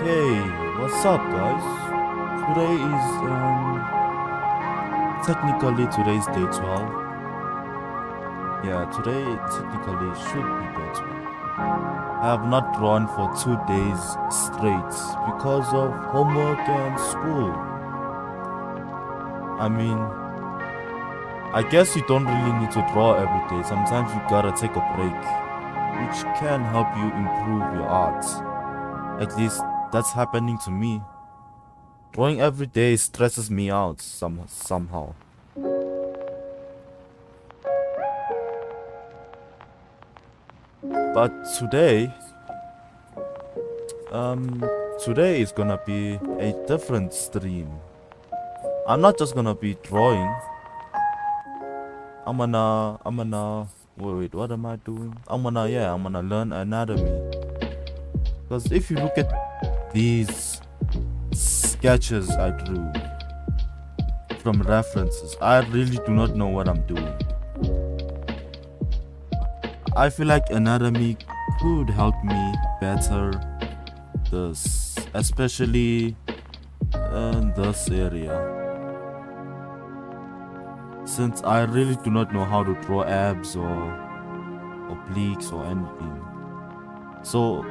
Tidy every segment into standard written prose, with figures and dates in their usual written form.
Okay, what's up, guys? Today is technically today's day 12. Yeah, today technically should be day 12. I have not drawn for 2 days straight because of homework and school. I mean, I guess you don't really need to draw every day. Sometimes you gotta take a break, which can help you improve your art. At least that's happening to me. Drawing every day stresses me out somehow. But today is gonna be a different stream. I'm not just gonna be drawing. I'm gonna wait, what am I doing? I'm gonna learn anatomy. Because if you look at these sketches I drew from references, I really do not know what I'm doing. I feel like anatomy could help me better this, especially in this area, since I really do not know how to draw abs or obliques or anything. So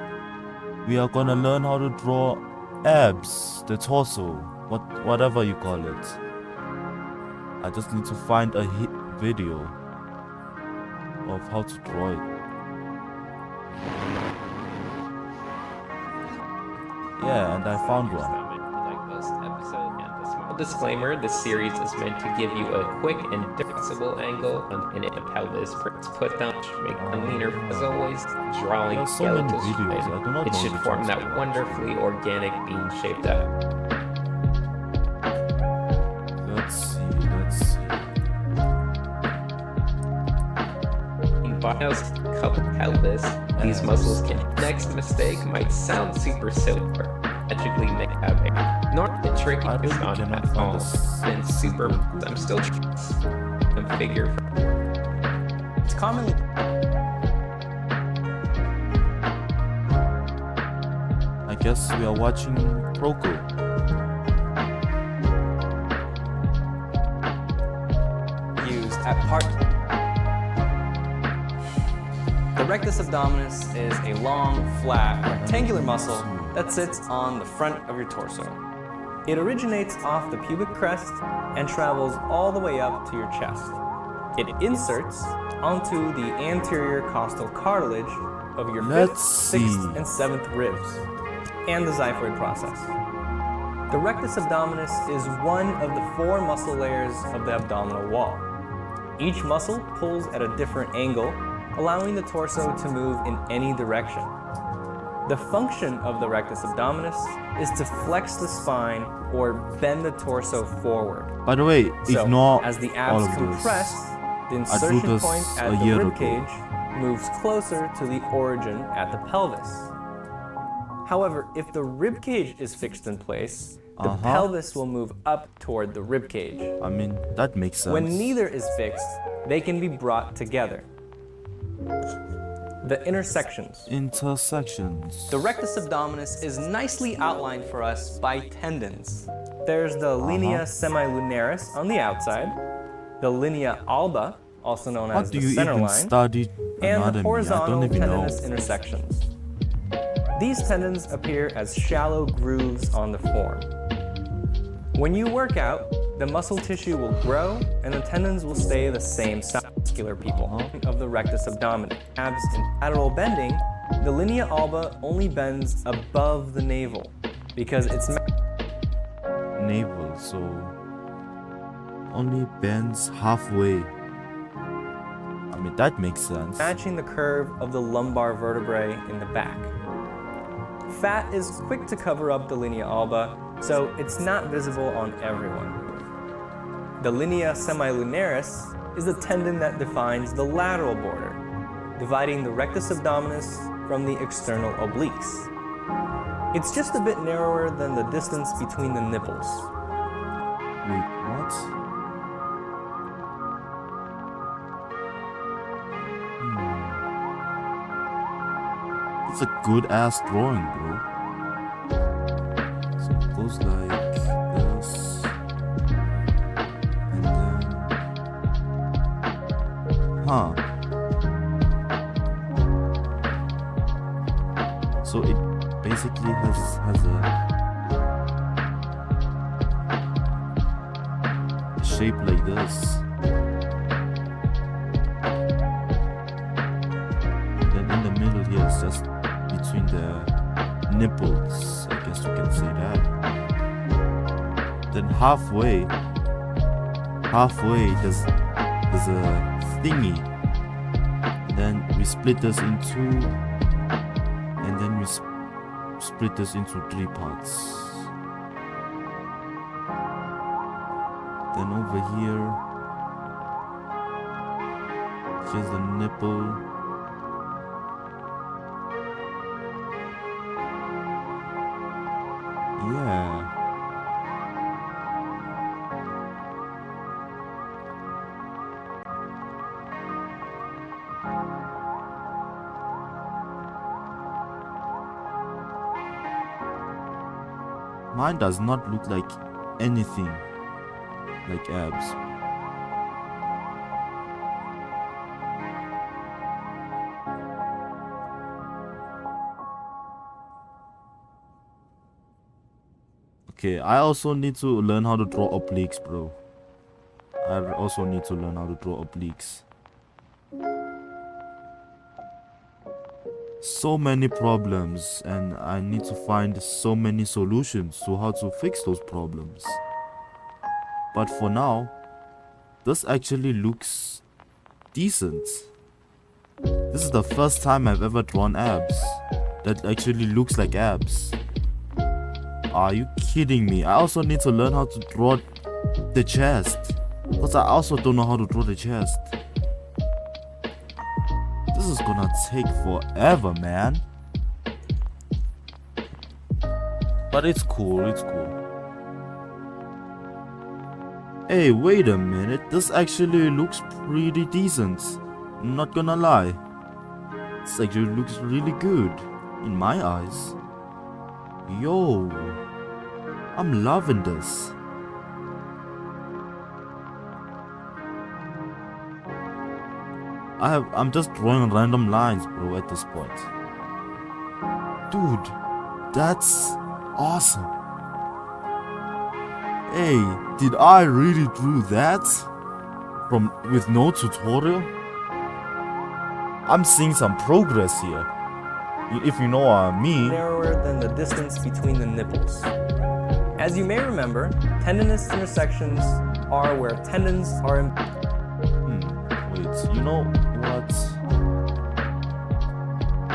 we are gonna learn how to draw abs, the torso, whatever you call it. I just need to find a video of how to draw it. Yeah, and I found one. Disclaimer, this series is meant to give you a quick and flexible angle on the pelvis put down to make them leaner. As always, drawing So many videos, it should form that wonderfully organic bean-shaped ab. Let's see. In Bio's pelvis, these muscles can. Next mistake might sound super silver. Magically make ab. Not the trick is not at all. Then super. I'm still trying figure. It's commonly. I guess we are watching Proko. Used at part. The rectus abdominis is a long, flat, rectangular muscle that sits on the front of your torso. It originates off the pubic crest and travels all the way up to your chest. It inserts onto the anterior costal cartilage of your fifth, sixth, and seventh ribs, and the xiphoid process. The rectus abdominis is one of the 4 muscle layers of the abdominal wall. Each muscle pulls at a different angle, allowing the torso to move in any direction. The function of the rectus abdominis is to flex the spine or bend the torso forward. By the way, ignore as the all abs of compress, this. the insertion point at the year rib ago. cage moves closer to the origin at the pelvis. However, if the rib cage is fixed in place, the pelvis will move up toward the rib cage. I mean, that makes sense. When neither is fixed, they can be brought together. The intersections. The rectus abdominis is nicely outlined for us by tendons. There's the linea semilunaris on the outside, the linea alba, also known as the center line, and the horizontal tendinous intersections. These tendons appear as shallow grooves on the form. When you work out, the muscle tissue will grow and the tendons will stay the same size. Muscular people of the rectus abdominis. Abs in lateral bending, the linea alba only bends above the navel because it's navel, so only bends halfway. I mean, that makes sense. Matching the curve of the lumbar vertebrae in the back. Fat is quick to cover up the linea alba, so it's not visible on everyone. The linea semilunaris is the tendon that defines the lateral border, dividing the rectus abdominis from the external obliques. It's just a bit narrower than the distance between the nipples. Wait, what? It's a good ass drawing, bro. goes like this, and then, so it basically has a shape like this. Then in the middle here is just between the nipples, I guess you can say that. Then halfway there's a thingy. And then we split this in two, and then we split this into 3 parts. Then over here's the nipple. Yeah. Mine does not look like anything like abs. Okay, I also need to learn how to draw obliques, bro. I also need to learn how to draw obliques. So many problems, and I need to find so many solutions to how to fix those problems. But for now, this actually looks decent. This is the first time I've ever drawn abs that actually looks like abs. Are you kidding me? I also need to learn how to draw the chest, because I also don't know how to draw the chest. This is gonna take forever, man. But it's cool, it's cool. Hey, wait a minute. This actually looks pretty decent. I'm not gonna lie. This actually looks really good in my eyes. Yo, I'm loving this. I'm just drawing random lines, bro, at this point. Dude, that's awesome. Hey, did I really do that? With no tutorial? I'm seeing some progress here. If you know what I mean. Narrower than the distance between the nipples. As you may remember, tendinous intersections are where tendons are wait, you know what?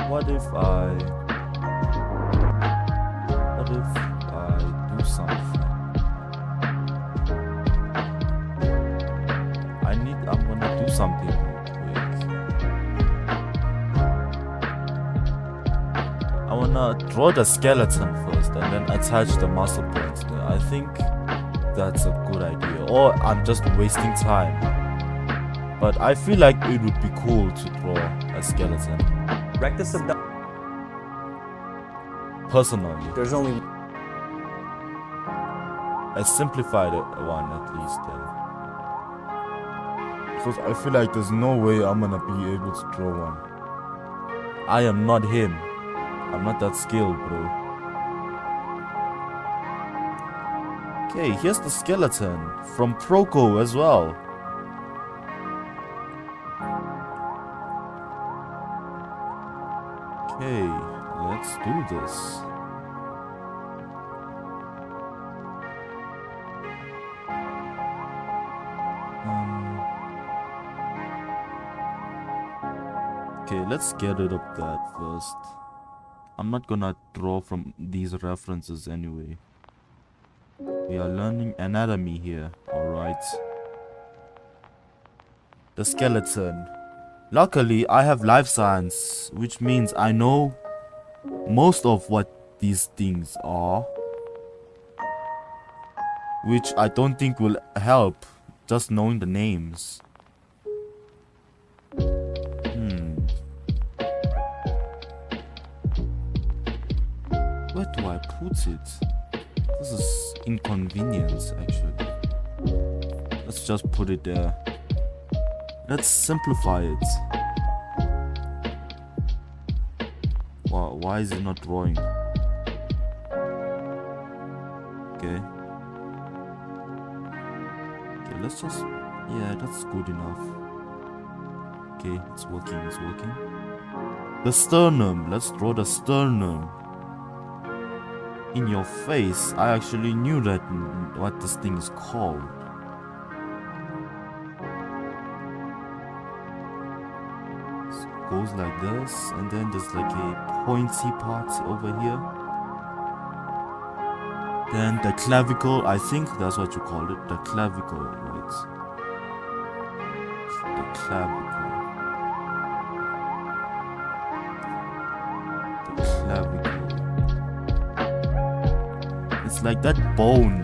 What if I do something? I'm gonna do something real quick. I wanna draw the skeleton first and then attach the muscle points there. I think that's a good idea. Or I'm just wasting time. But I feel like it would be cool to draw a skeleton. rectus abdominis. Personally, There's only a simplified one at least then. Because I feel like there's no way I'm gonna be able to draw one. I am not him. I'm not that skilled, bro. Okay, here's the skeleton from Proco as well. Okay, let's do this. Okay, let's get rid of that first. I'm not gonna draw from these references anyway. We are learning anatomy here, alright. The skeleton. Luckily, I have life science, which means I know most of what these things are. Which I don't think will help, just knowing the names. Where do I put it? This is inconvenience actually. Let's just put it there. Let's simplify it. Wow, why is it not drawing? Okay. Okay, let's just... Yeah, that's good enough. Okay, it's working, it's working. The sternum. Let's draw the sternum. In your face. I actually knew that what this thing is called. Goes like this, and then there's like a pointy part over here. Then the clavicle, I think that's what you call it, the clavicle, right? The clavicle. The clavicle. It's like that bone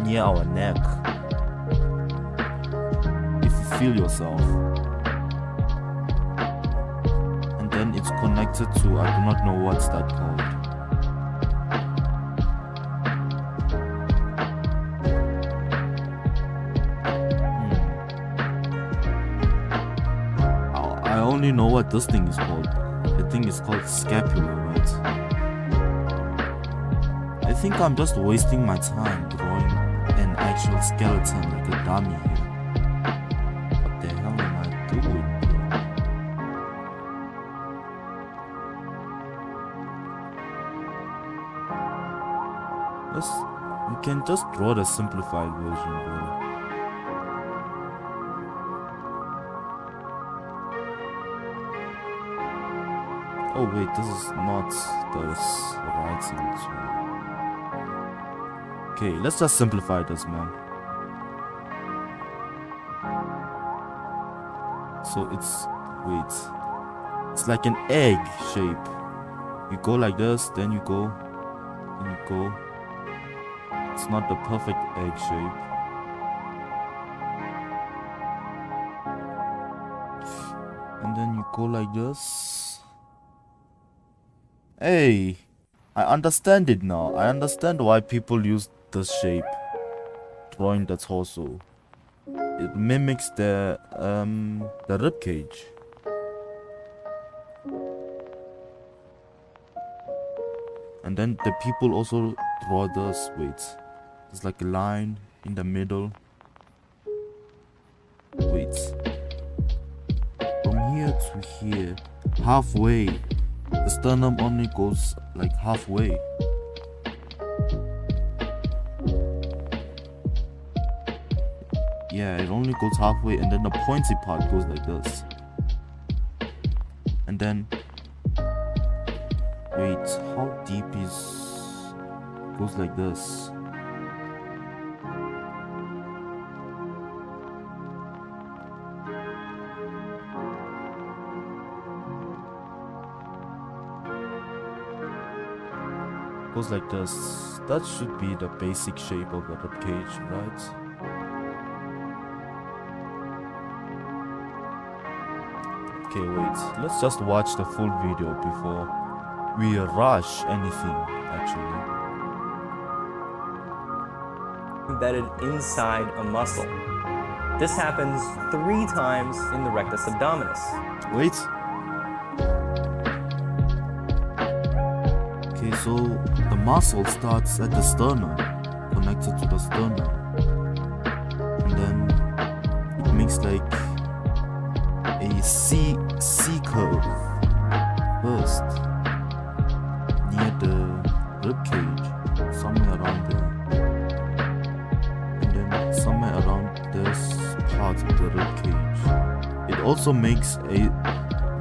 near our neck. If you feel yourself. Then it's connected to, I do not know what's that called. I only know what this thing is called. The thing is called scapula, right? I think I'm just wasting my time drawing an actual skeleton like a dummy here. What the hell am I doing? We can just draw the simplified version, bro. Oh wait, this is not the right thing. Okay, let's just simplify this, man. So it's... wait. It's like an egg shape. You go like this, then you go... and you go... It's not the perfect egg shape. And then you go like this. Hey, I understand it now. I understand why people use this shape. Drawing the torso. It mimics the rib cage. And then the people also draw this. Wait. There's like a line in the middle. Wait. From here to here, halfway. The sternum only goes like halfway. Yeah, it only goes halfway, and then the pointy part goes like this. And then... wait, how deep is... goes like this? Goes like this. That should be the basic shape of the rib cage, right? Okay, wait. Let's just watch the full video before we rush anything, actually. Embedded inside a muscle. This happens 3 times in the rectus abdominis. Wait. Okay, so the muscle starts at the sternum, connected to the sternum. And then it makes like a C curve first near the rib cage, somewhere around there. And then somewhere around this part of the rib cage. It also makes a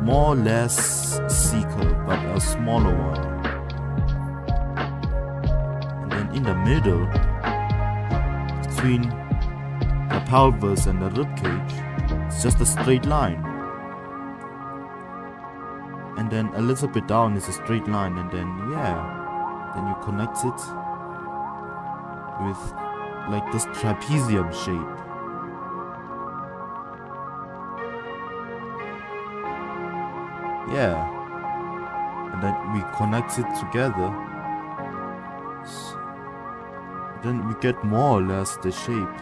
more or less C curve, but a smaller one. In the middle, between the pelvis and the rib cage, it's just a straight line. And then a little bit down is a straight line, and then yeah, then you connect it with like this trapezium shape. Yeah, and then we connect it together Then we get more or less the shape.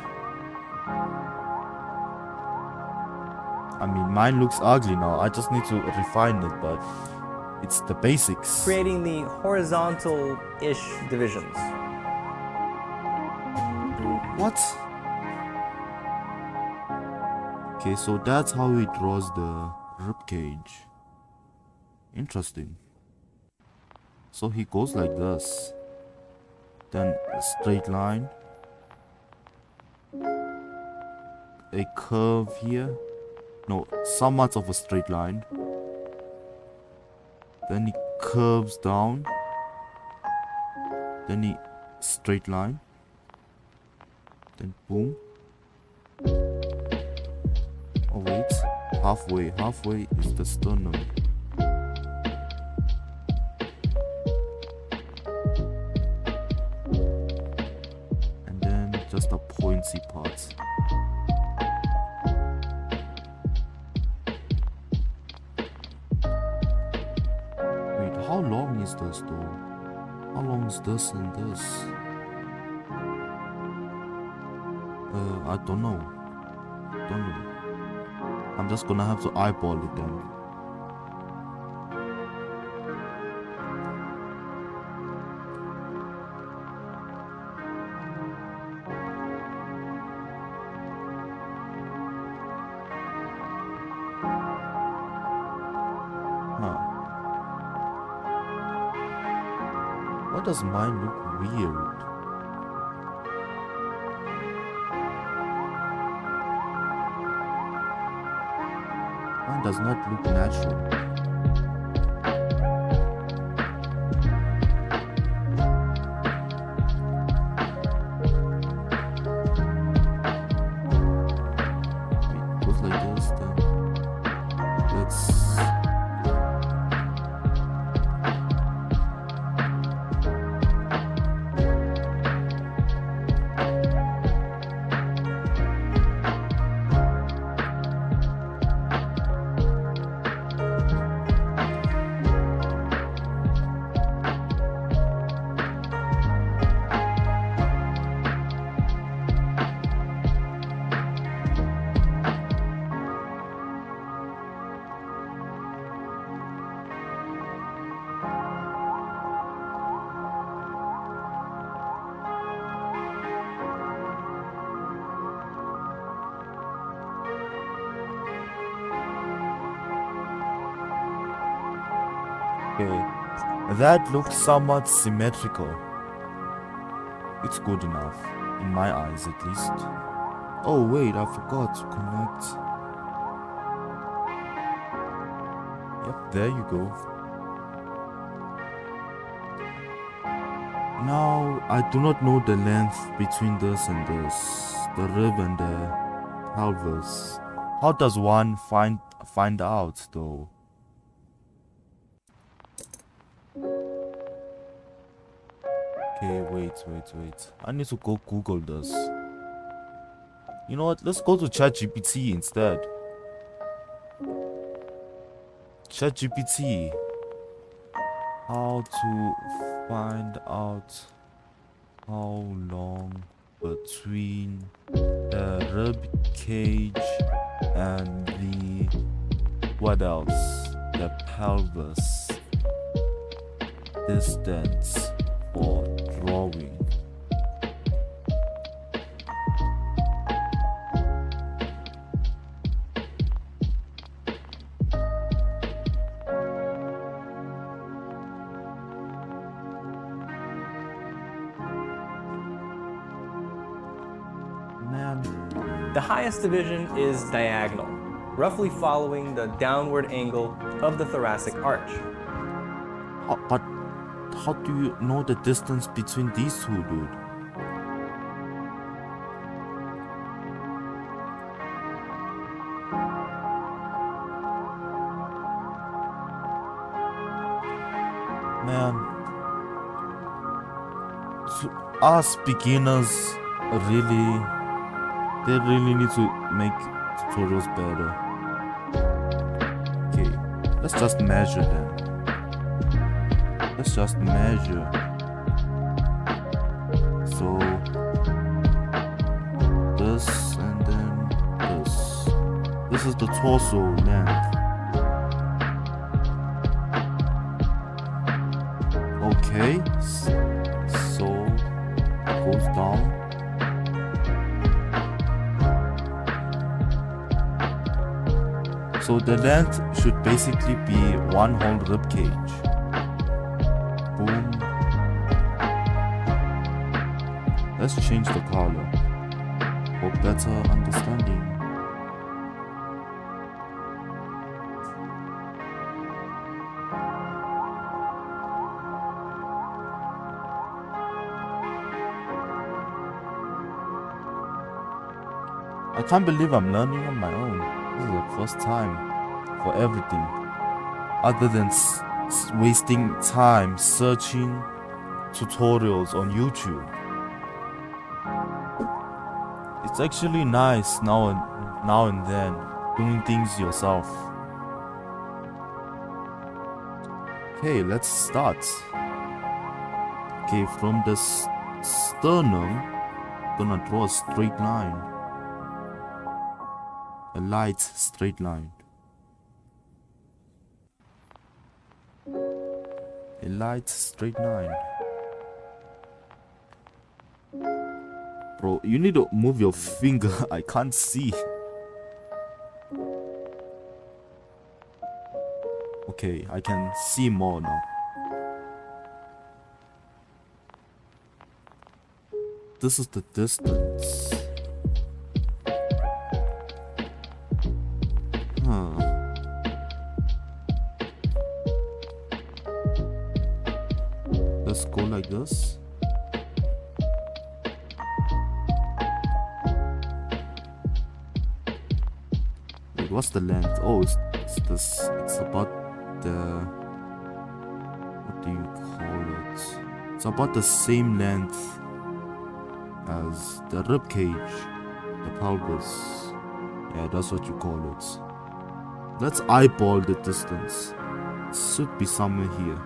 I mean, mine looks ugly now. I just need to refine it, but it's the basics. Creating the horizontal-ish divisions. What? Okay, so that's how he draws the rib cage. Interesting. So he goes like this. Then a straight line. A curve here. No, somewhat of a straight line. Then he curves down. Then he straight line. Then boom. Oh wait, halfway is the sternum. And then just a pointy part. How long is this though? How long is this and this? I don't know. I'm just gonna have to eyeball it then. Why does mine look weird? Mine does not look natural. It goes like this, then let's... Okay, that looks somewhat symmetrical. It's good enough, in my eyes at least. Oh wait, I forgot to connect. Yep, there you go. Now, I do not know the length between this and this. The rib and the pelvis. How does one find out though? Okay, wait. I need to go Google this. You know what? Let's go to ChatGPT instead. ChatGPT. How to find out how long between the rib cage and the... what else? The pelvis. Distance for drawing. Man. The highest division is diagonal, roughly following the downward angle of the thoracic arch. But how do you know the distance between these two, dude? Man, to us beginners, they really need to make tutorials better. Okay, let's just measure them. Let's just measure This is the torso length. Okay, so it goes down. So the length should basically be one whole rib cage. Boom. Let's change the color for better understanding. I can't believe I'm learning on my own. This is the first time for everything, other than wasting time searching tutorials on YouTube. It's actually nice now and then doing things yourself. Okay, let's start. Okay, from the sternum, gonna draw a straight line. A light straight line. A light straight line. Bro, you need to move your finger. I can't see. Okay, I can see more now. This is the distance. Let's go like this. Wait, what's the length? Oh, it's this. It's about the, what do you call it? It's about the same length as the rib cage, the pelvis. Yeah, that's what you call it. Let's eyeball the distance. It should be somewhere here.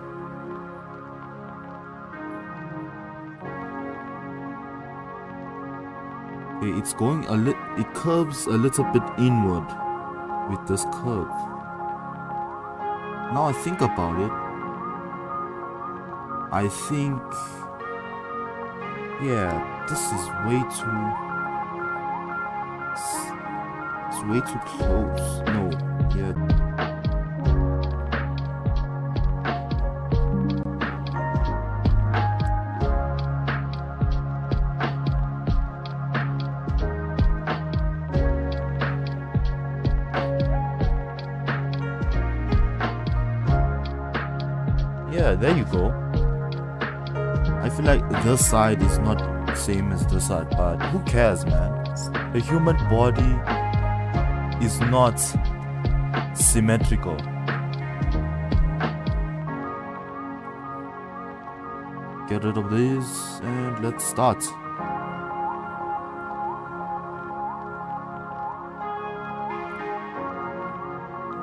Okay, it's going it curves a little bit inward with this curve. Now I think about it, I think, yeah, this is it's way too close. No, yeah. Yeah, there you go. I feel like this side is not the same as this side, but who cares, man? The human body is not symmetrical. Get rid of this and let's start.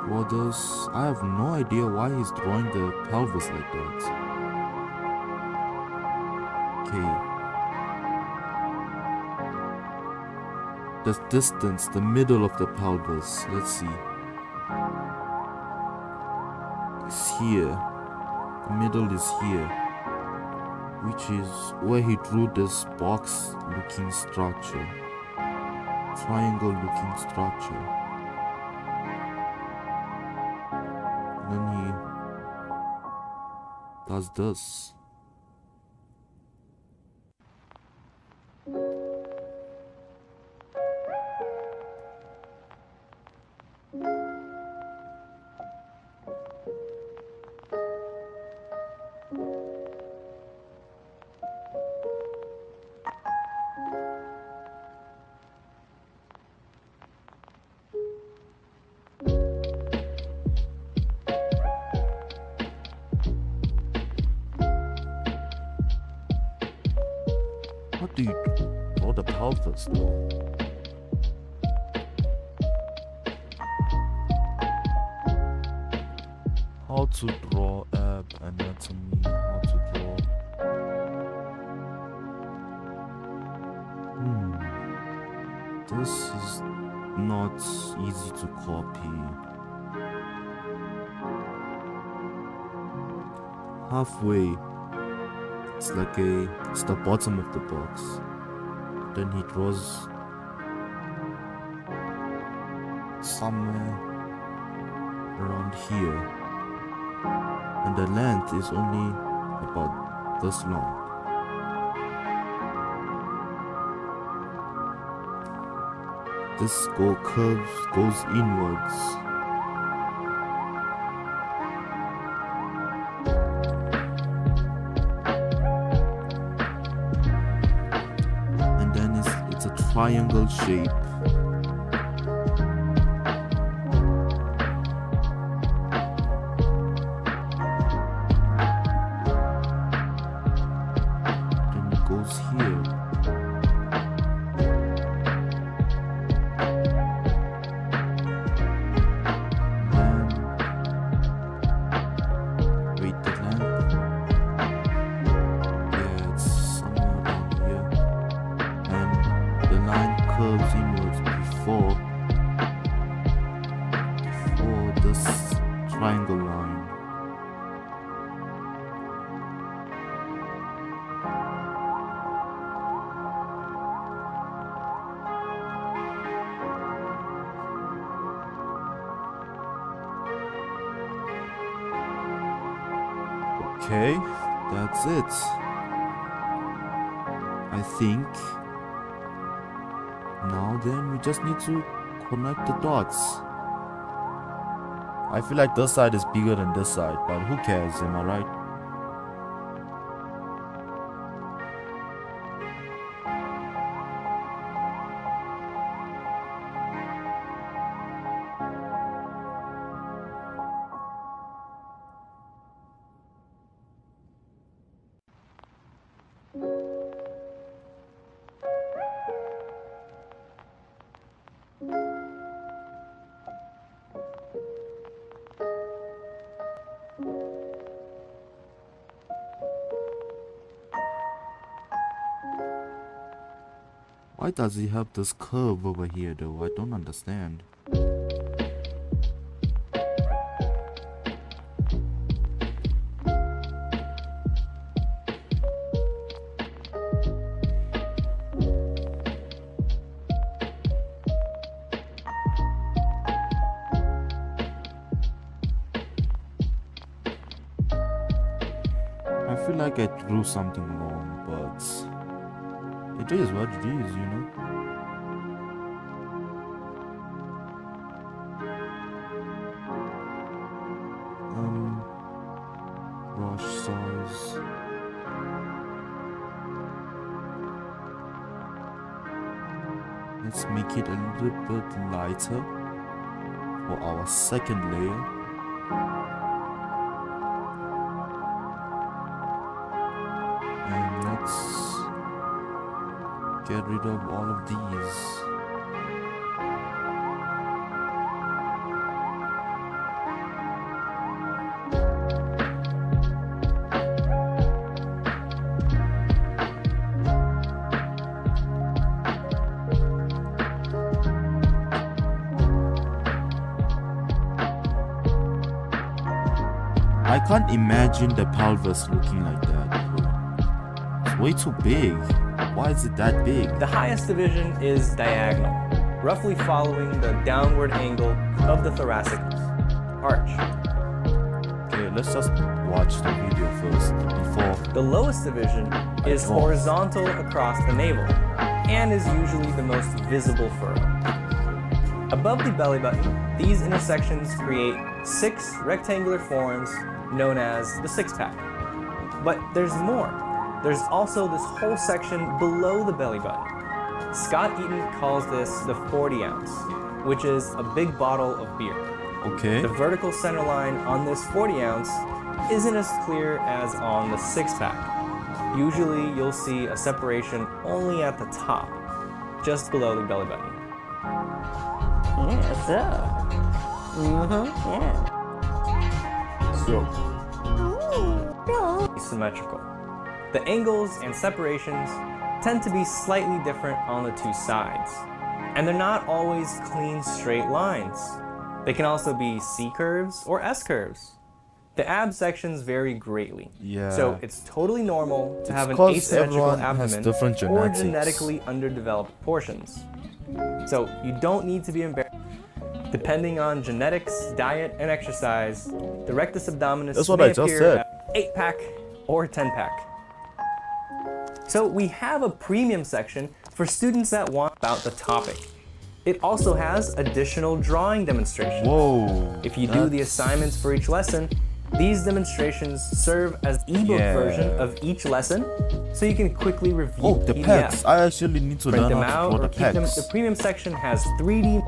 For this, I have no idea why he's drawing the pelvis like that. Okay. The distance, the middle of the pelvis, let's see. It's here. The middle is here. Which is where he drew this box looking structure. Triangle looking structure. Then he does this. What do you draw the pelvis though? How to draw ab anatomy, how to draw. This is not easy to copy. Halfway, it's the bottom of the box. Then he draws somewhere around here, and the length is only about this long. This goes inwards. And then it's a triangle shape. Then it goes here. Triangle line. Okay, that's it. I think now then we just need to connect the dots. I feel like this side is bigger than this side, but who cares, am I right? Why does he have this curve over here though? I don't understand. I feel like I drew something wrong, but it is what it is, you know. Brush size. Let's make it a little bit lighter for our second layer. And let's get rid of all of these. I can't imagine the pelvis looking like that, bro. It's way too big. Why is it that big? The highest division is diagonal, roughly following the downward angle of the thoracic arch. Okay, let's just watch the video first before. The lowest division is horizontal across the navel and is usually the most visible furrow. Above the belly button, these intersections create 6 rectangular forms known as the six-pack. But there's more. There's also this whole section below the belly button. Scott Eaton calls this the 40 ounce, which is a big bottle of beer. Okay. The vertical center line on this 40 ounce isn't as clear as on the six-pack. Usually you'll see a separation only at the top, just below the belly button. Yeah, Symmetrical. The angles and separations tend to be slightly different on the two sides, And they're not always clean straight lines. They can also be C curves or S curves. The ab sections vary greatly. Yeah. So it's totally normal to have an 'cause asymmetrical everyone has abdomen different or genetics. genetically underdeveloped portions. So you don't need to be embarrassed. Depending on genetics, diet, and exercise, the rectus abdominis That's what may I just appear said. as 8-pack or 10-pack. So we have a premium section for students that want about the topic. It also has additional drawing demonstrations. Whoa. If you do the that's- assignments for each lesson, these demonstrations serve as ebook Yeah. version of each lesson, so you can quickly review Oh, the PDF. pecs. I actually need to Print learn them how out to or draw keep the them. pecs. The premium section has 3D.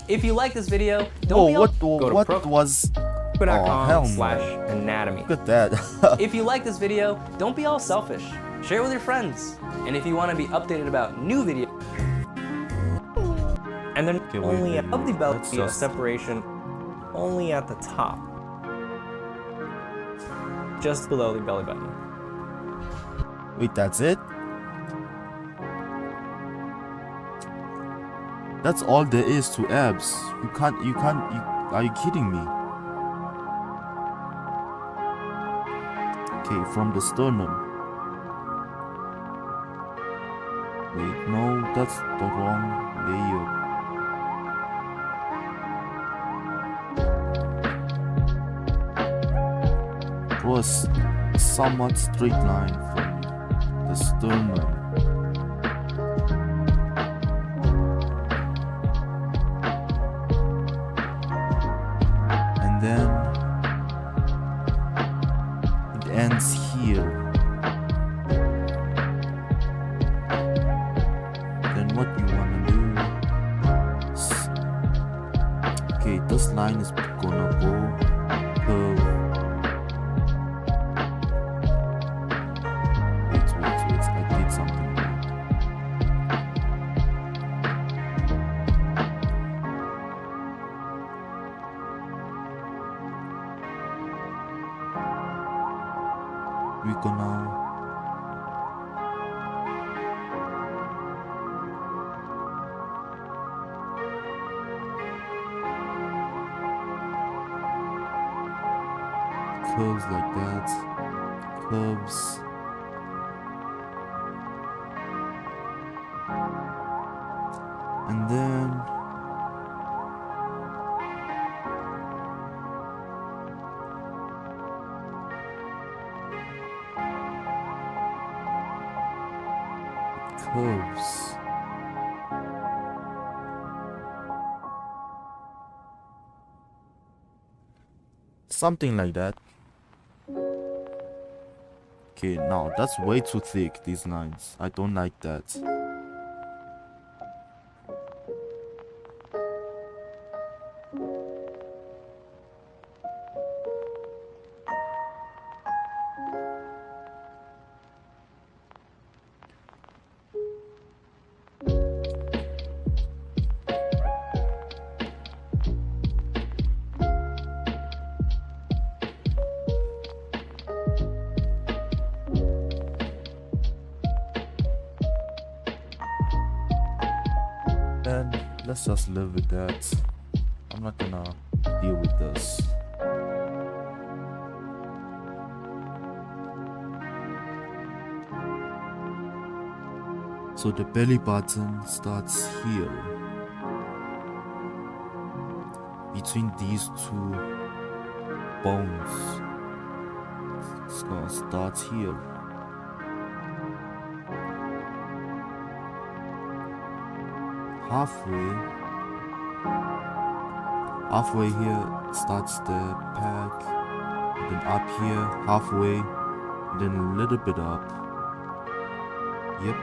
If you like this video, don't Oh, be what go to what was? Oh, hell no. pro.com/anatomy. Look at that. If you like this video, don't be all selfish. Share it with your friends. And if you want to be updated about new videos, and then Okay, wait, only wait, above the belly let's just- separation, only at the top, just below the belly button. Wait, that's it? That's all there is to abs. Are you kidding me? Okay, from the sternum. Wait, no, that's the wrong layer. Draw a somewhat straight line from the sternum. And then it ends here. Then what you wanna do? Okay, this line is gonna go curve. Wait, I did something wrong. We're gonna curves like that, curves. And then curves. Something like that. Okay, now that's way too thick, these lines. I don't like that. And let's just live with that. I'm not gonna deal with this. So the belly button starts here, between these two bones. It's gonna start here. Halfway here starts the pack, then up here halfway, then a little bit up. Yep.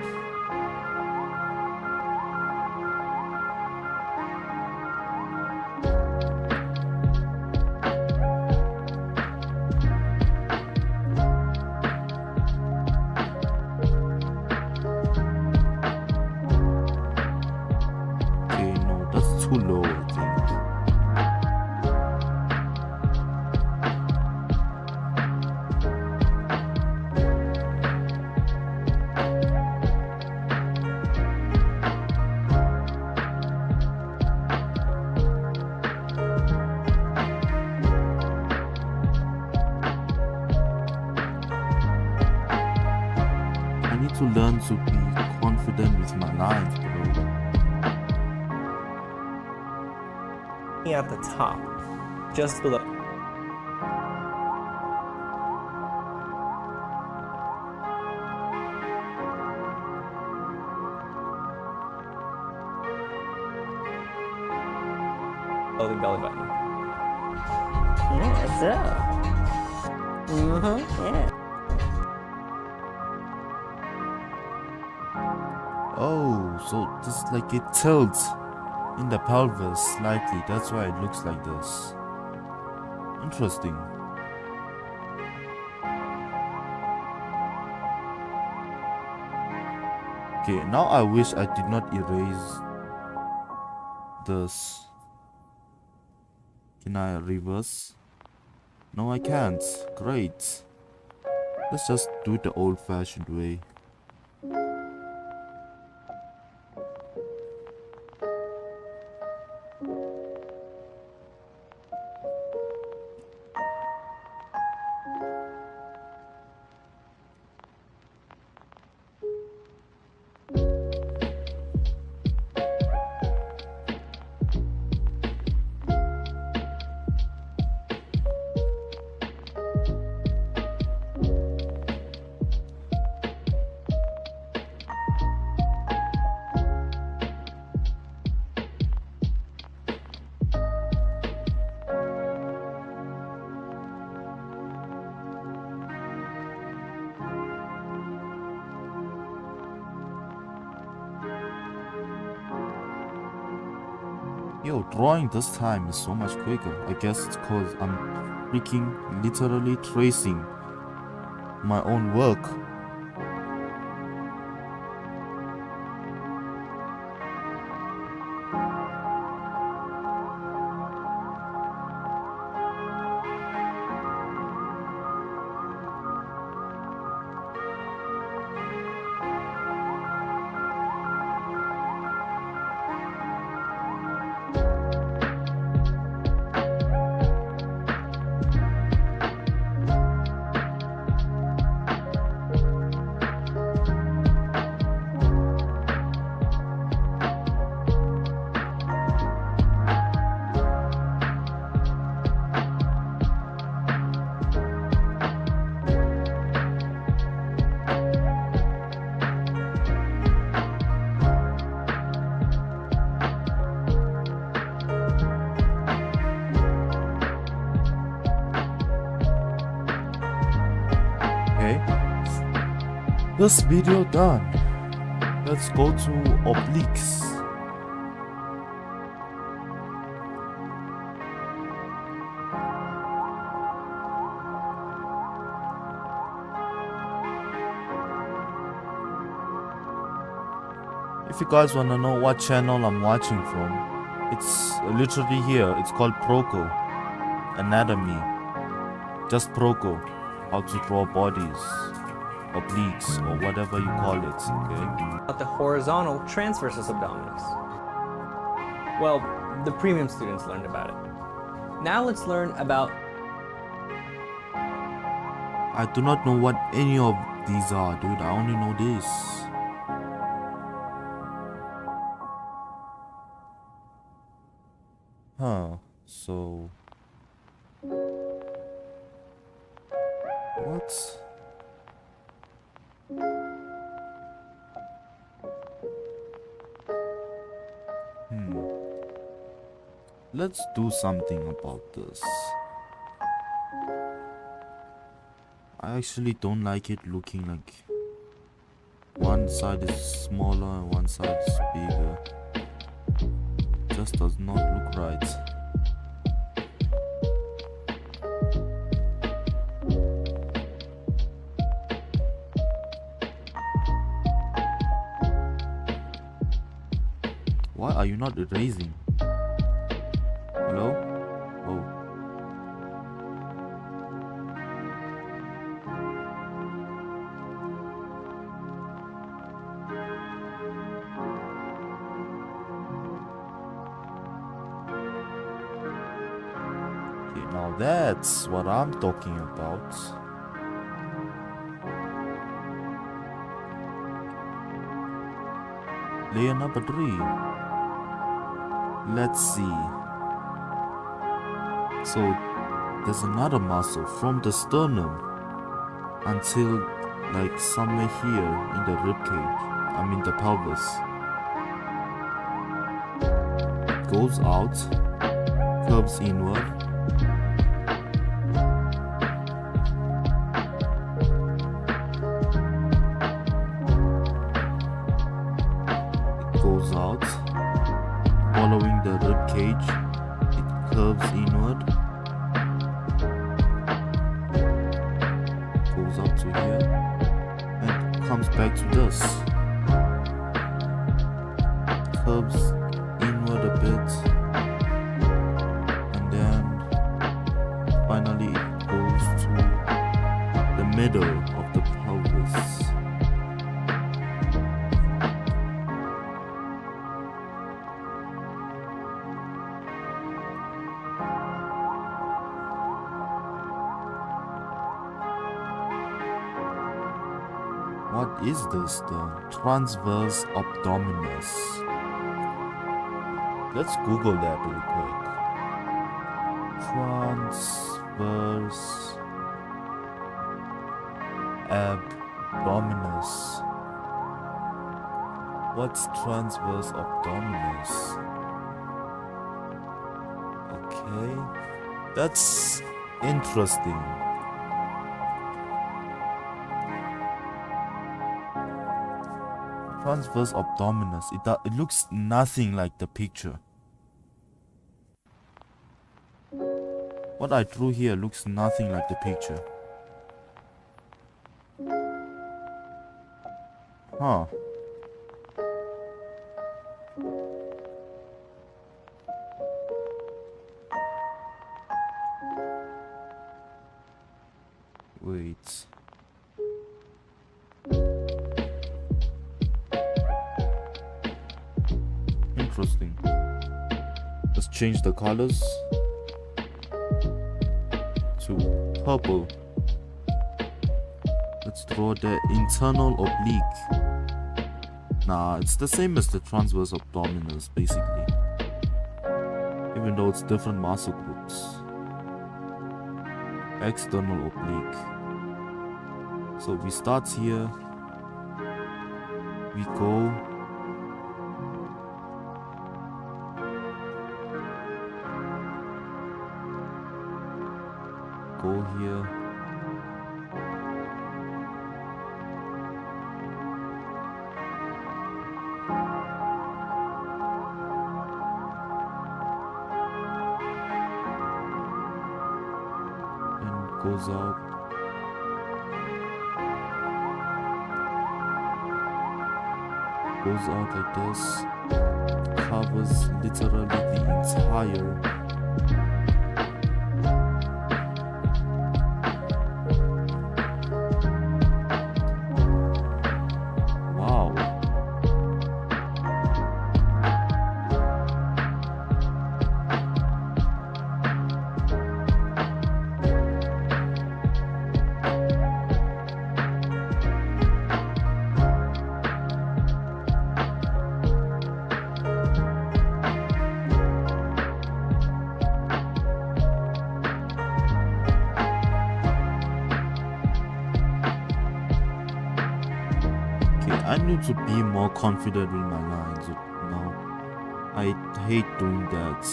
Okay, no, that's too low, I think. to learn to be confident with my lines, bro. At the top, just below. Below the belly button. Yeah, so. Yeah. Oh, so this like it tilts in the pelvis slightly. That's why it looks like this. Interesting. Okay, now I wish I did not erase this. Can I reverse? No, I can't. Great. Let's just do it the old-fashioned way. Yo, drawing this time is so much quicker. I guess it's cause I'm freaking literally tracing my own work. This video done. Let's go to obliques. If you guys wanna know what channel I'm watching from, it's literally here. It's called Proco Anatomy. Just Proco. How to draw bodies, obliques, or whatever you call it, okay? About the horizontal transversus abdominis. Well, the premium students learned about it. Now let's learn about... I do not know what any of these are, dude. I only know this. Huh, so... what? Let's do something about this. I actually don't like it looking like one side is smaller and one side is bigger. Just does not look right. Why are you not erasing? Hello? Oh. Okay, now that's what I'm talking about. laying up a tree. Let's see. So there's another muscle from the sternum until like somewhere here in the rib cage. I mean the pelvis. It goes out, curves inward. It goes out, following the rib cage. It curves inward. Goes up to here and comes back to this. Curves inward a bit and then finally it goes to the middle of the pelvis. What is this? The transverse abdominis. Let's Google that real quick. Transverse abdominis. What's transverse abdominis? Okay, that's interesting. Transverse abdominis. It looks nothing like the picture. What I drew here looks nothing like the picture. Huh. Wait. Interesting. Let's change the colors to purple. Let's draw the internal oblique. Nah, it's the same as the transverse abdominis basically, even though it's different muscle groups. External oblique. So we start here, we go here, and goes out, like this, covers literally the entire I need to be more confident with my lines. No, I hate doing that.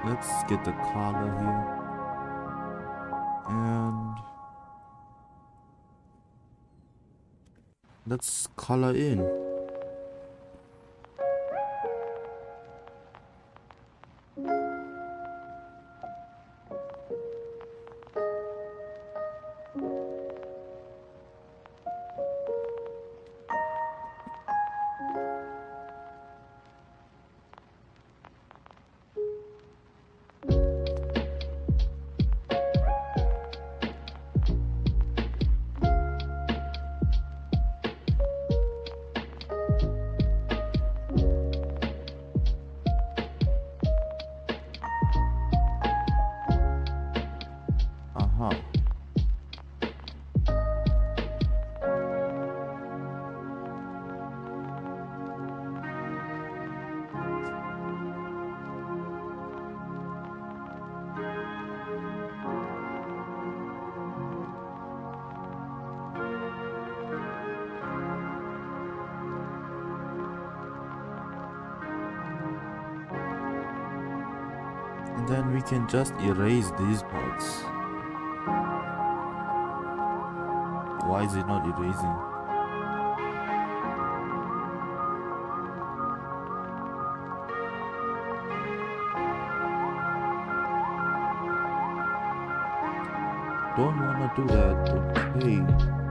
Let's get the collar here. And let's color in. And then we can just erase these parts. Why is it not erasing? Don't wanna do that, okay.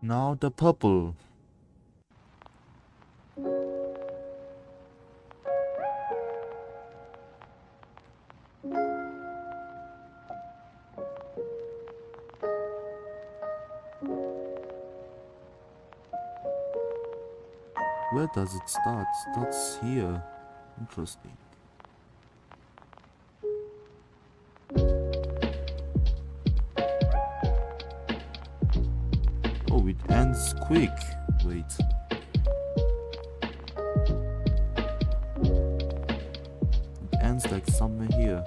Now the purple. Where does it start? Starts here. Interesting. Oh, it ends quick. Wait. It ends like somewhere here.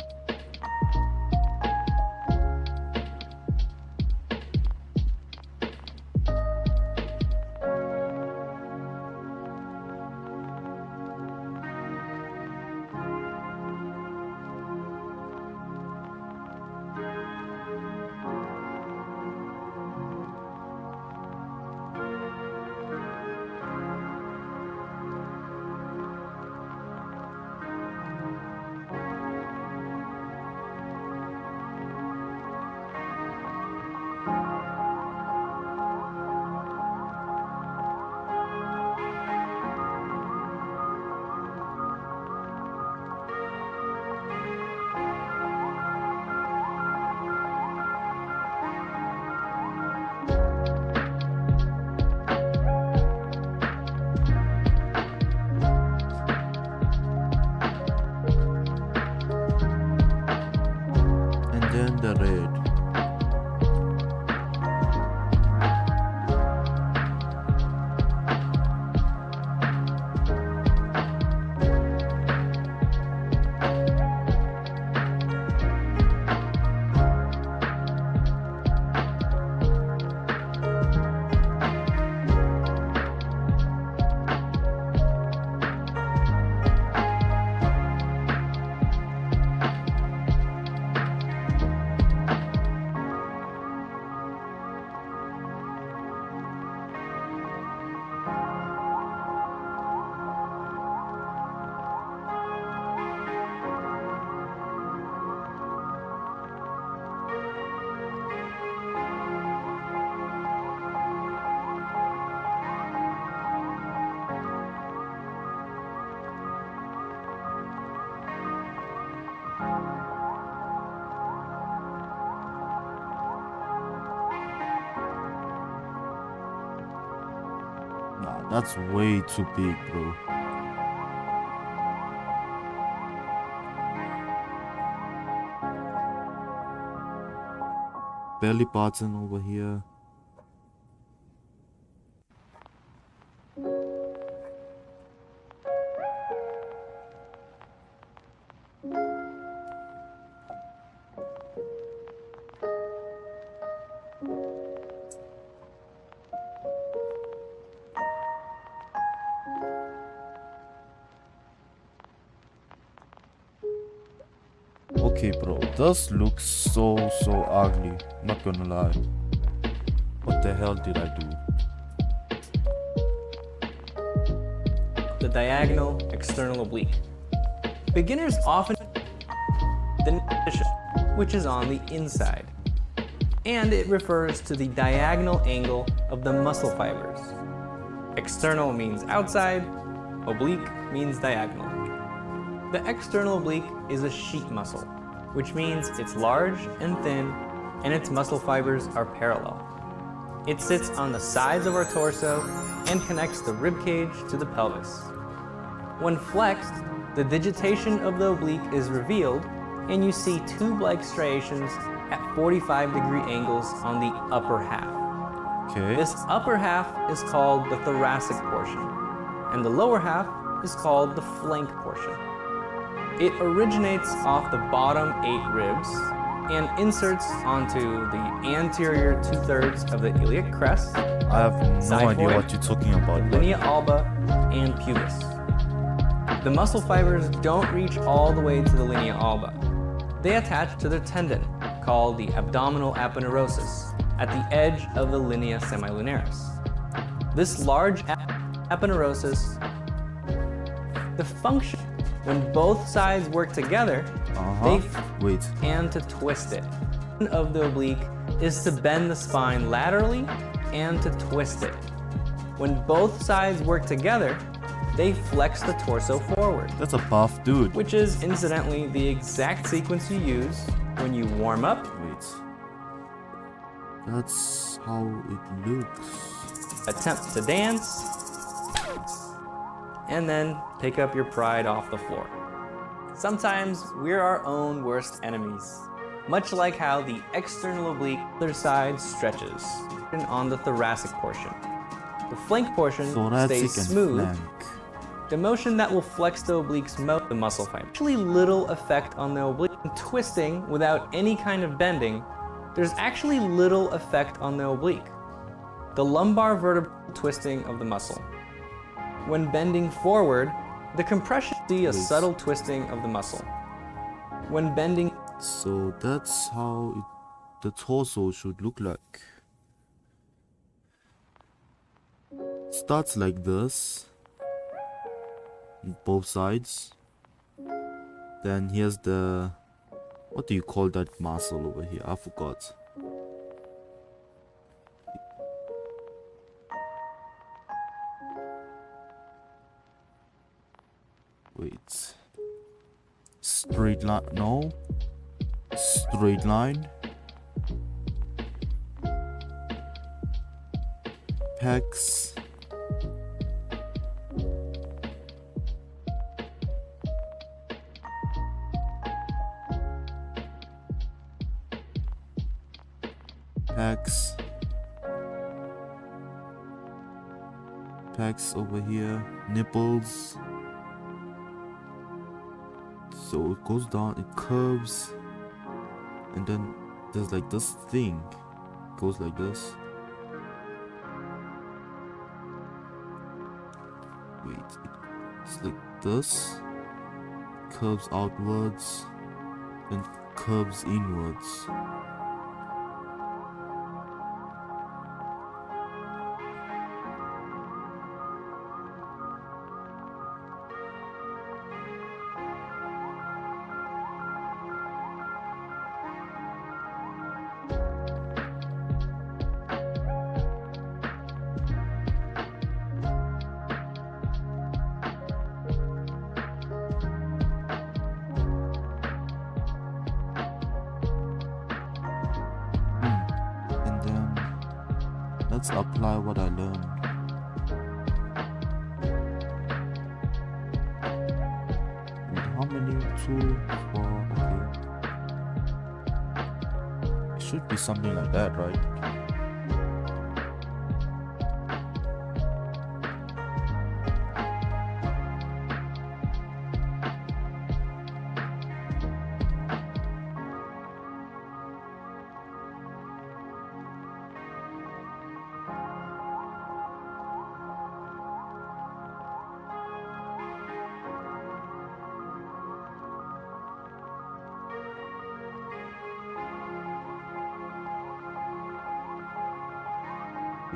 The red. Nah, that's way too big, bro. Belly button over here. Okay, bro, this looks so ugly. Not gonna lie. What the hell did I do? The diagonal external oblique. Beginners often the position, which is on the inside, and it refers to the diagonal angle of the muscle fibers. External means outside, oblique means diagonal. The external oblique is a sheet muscle, which means it's large and thin, and its muscle fibers are parallel. It sits on the sides of our torso and connects the rib cage to the pelvis. When flexed, the digitation of the oblique is revealed, and you see tube-like striations at 45-degree angles on the upper half. Okay. This upper half is called the thoracic portion, and the lower half is called the flank portion. It originates off the bottom 8 ribs and inserts onto the anterior 2/3 of the iliac crest, I have no idea what you're talking about. but- linea alba, and pubis. The muscle fibers don't reach all the way to the linea alba. They attach to their tendon, called the abdominal aponeurosis, at the edge of the linea semilunaris. This large aponeurosis, the function, when both sides work together, they Wait. and to twist it. Of the oblique is to bend the spine laterally and to twist it. When both sides work together, they flex the torso forward, That's a buff dude. which is incidentally the exact sequence you use when you warm up, Wait. That's how it looks. attempt to dance, and then pick up your pride off the floor. Sometimes we're our own worst enemies, much like how the external oblique other side stretches and on the thoracic portion. The flank portion Thoracic stays and smooth. flank. The motion that will flex the obliques the muscle fiber. Actually little effect on the oblique. Twisting without any kind of bending, there's actually little effect on the oblique. The lumbar vertebral twisting of the muscle. When bending forward, the compression see a subtle twisting of the muscle. When bending, So that's how the torso should look like. Starts like this. Both sides. Then here's the... What do you call that muscle over here? I forgot. Wait. Straight line. No. Straight line. Pecs. Pecs. Pecs over here. Nipples. So it goes down, it curves, and then there's like this thing, goes like this. Wait, it's like this, curves outwards, and curves inwards. And then let's apply what I learned. Wait, how many? 2, 4, okay. It should be something like that, right?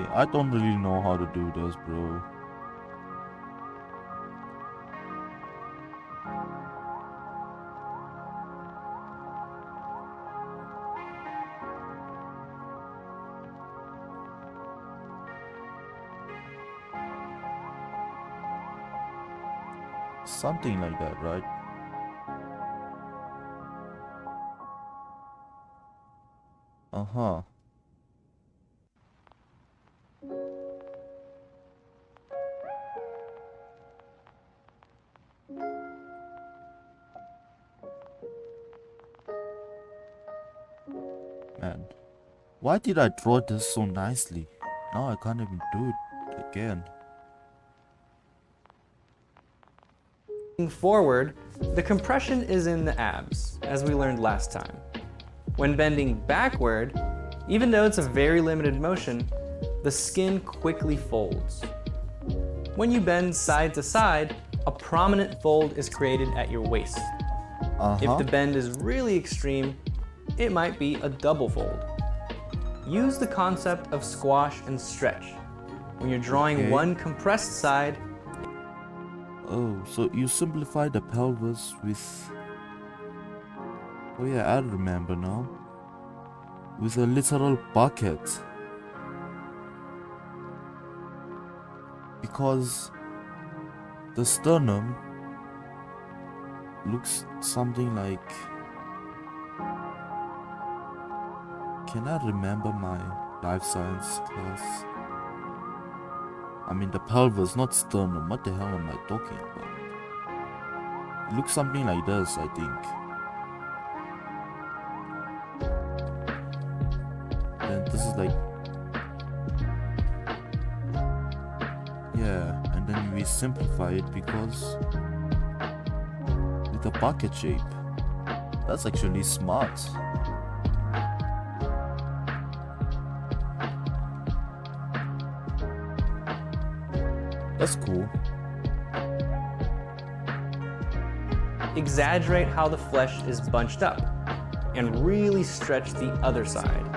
Okay, I don't really know how to do this, bro. Something like that, right? Uh-huh. Man, why did I draw this so nicely? Now I can't even do it again. Moving forward, the compression is in the abs, as we learned last time. When bending backward, even though it's a very limited motion, the skin quickly folds. When you bend side to side, a prominent fold is created at your waist. If the bend is really extreme, it might be a double fold. Use the concept of squash and stretch. When you're drawing one compressed side. Oh, so you simplify the pelvis with... Oh yeah, I remember now. With a literal bucket. Because the sternum looks something like... Can I remember my life science class? I mean the pelvis, not sternum. What the hell am I talking about? It looks something like this, I think. And this is like... Yeah, and then we simplify it because... with a bucket shape. That's actually smart. That's cool. Exaggerate how the flesh is bunched up and really stretch the other side.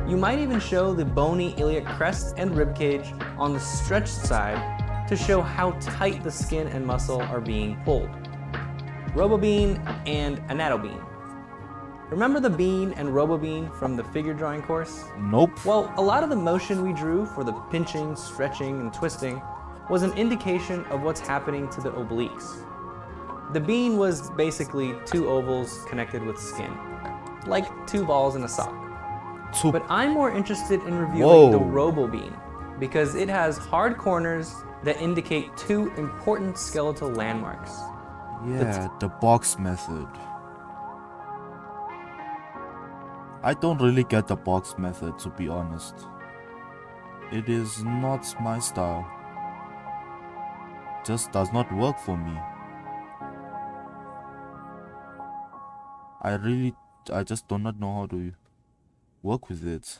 You might even show the bony iliac crest and ribcage on the stretched side to show how tight the skin and muscle are being pulled. Robobean and anatobean. Remember the bean and robobean from the figure drawing course? Nope. Well, a lot of the motion we drew for the pinching, stretching, and twisting was an indication of what's happening to the obliques. The bean was basically two ovals connected with skin, like two balls in a sock. But I'm more interested in reviewing the robobean because it has hard corners that indicate two important skeletal landmarks. Yeah, the box method. I don't really get the box method, to be honest. It is not my style. Just does not work for me. I just do not know how to work with it.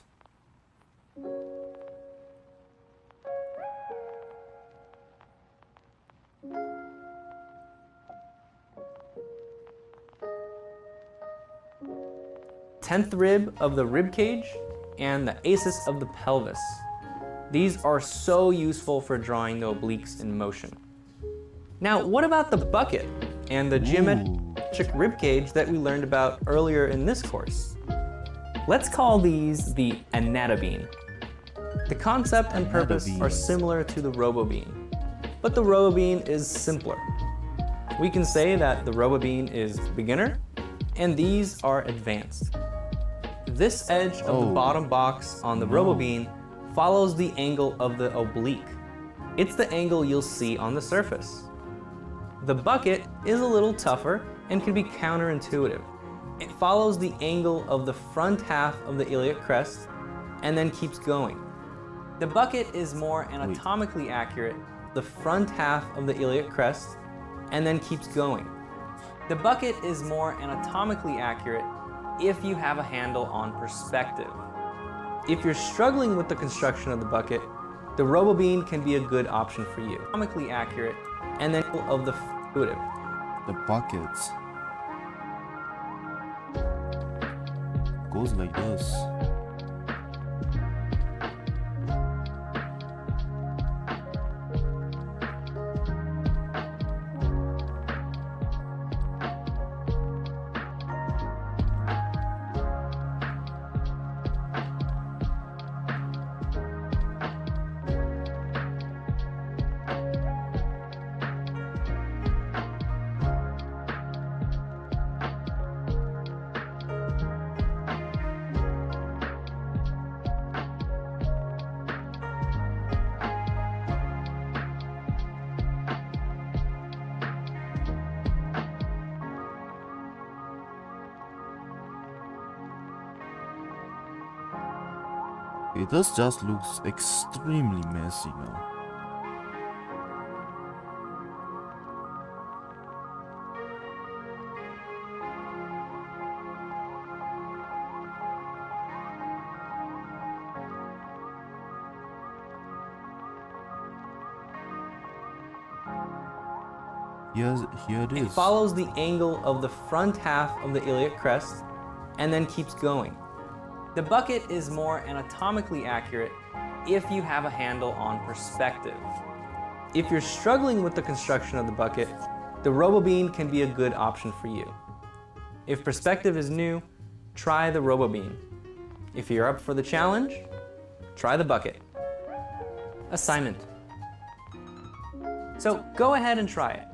Tenth rib of the rib cage and the aces of the pelvis. These are so useful for drawing the obliques in motion. Now, what about the bucket and the geometric rib cage that we learned about earlier in this course? Let's call these the anatobean. The concept and purpose are similar to the robobean, but the robobean is simpler. We can say that the robobean is beginner, and these are advanced. This edge of the bottom box on the robobean follows the angle of the oblique. It's the angle you'll see on the surface. The bucket is a little tougher and can be counterintuitive. It follows the angle of the front half of the iliac crest and then keeps going. The bucket is more anatomically accurate, the front half of the iliac crest, and then keeps going. The bucket is more anatomically accurate if you have a handle on perspective. If you're struggling with the construction of the bucket, the robobean can be a good option for you. Anatomically accurate, and then of the intuitive. The bucket goes like this. Okay, this just looks extremely messy now. Here it It is. follows the angle of the front half of the iliac crest and then keeps going. The bucket is more anatomically accurate if you have a handle on perspective. If you're struggling with the construction of the bucket, the RoboBean can be a good option for you. If perspective is new, try the RoboBean. If you're up for the challenge, try the bucket. Assignment. So go ahead and try it.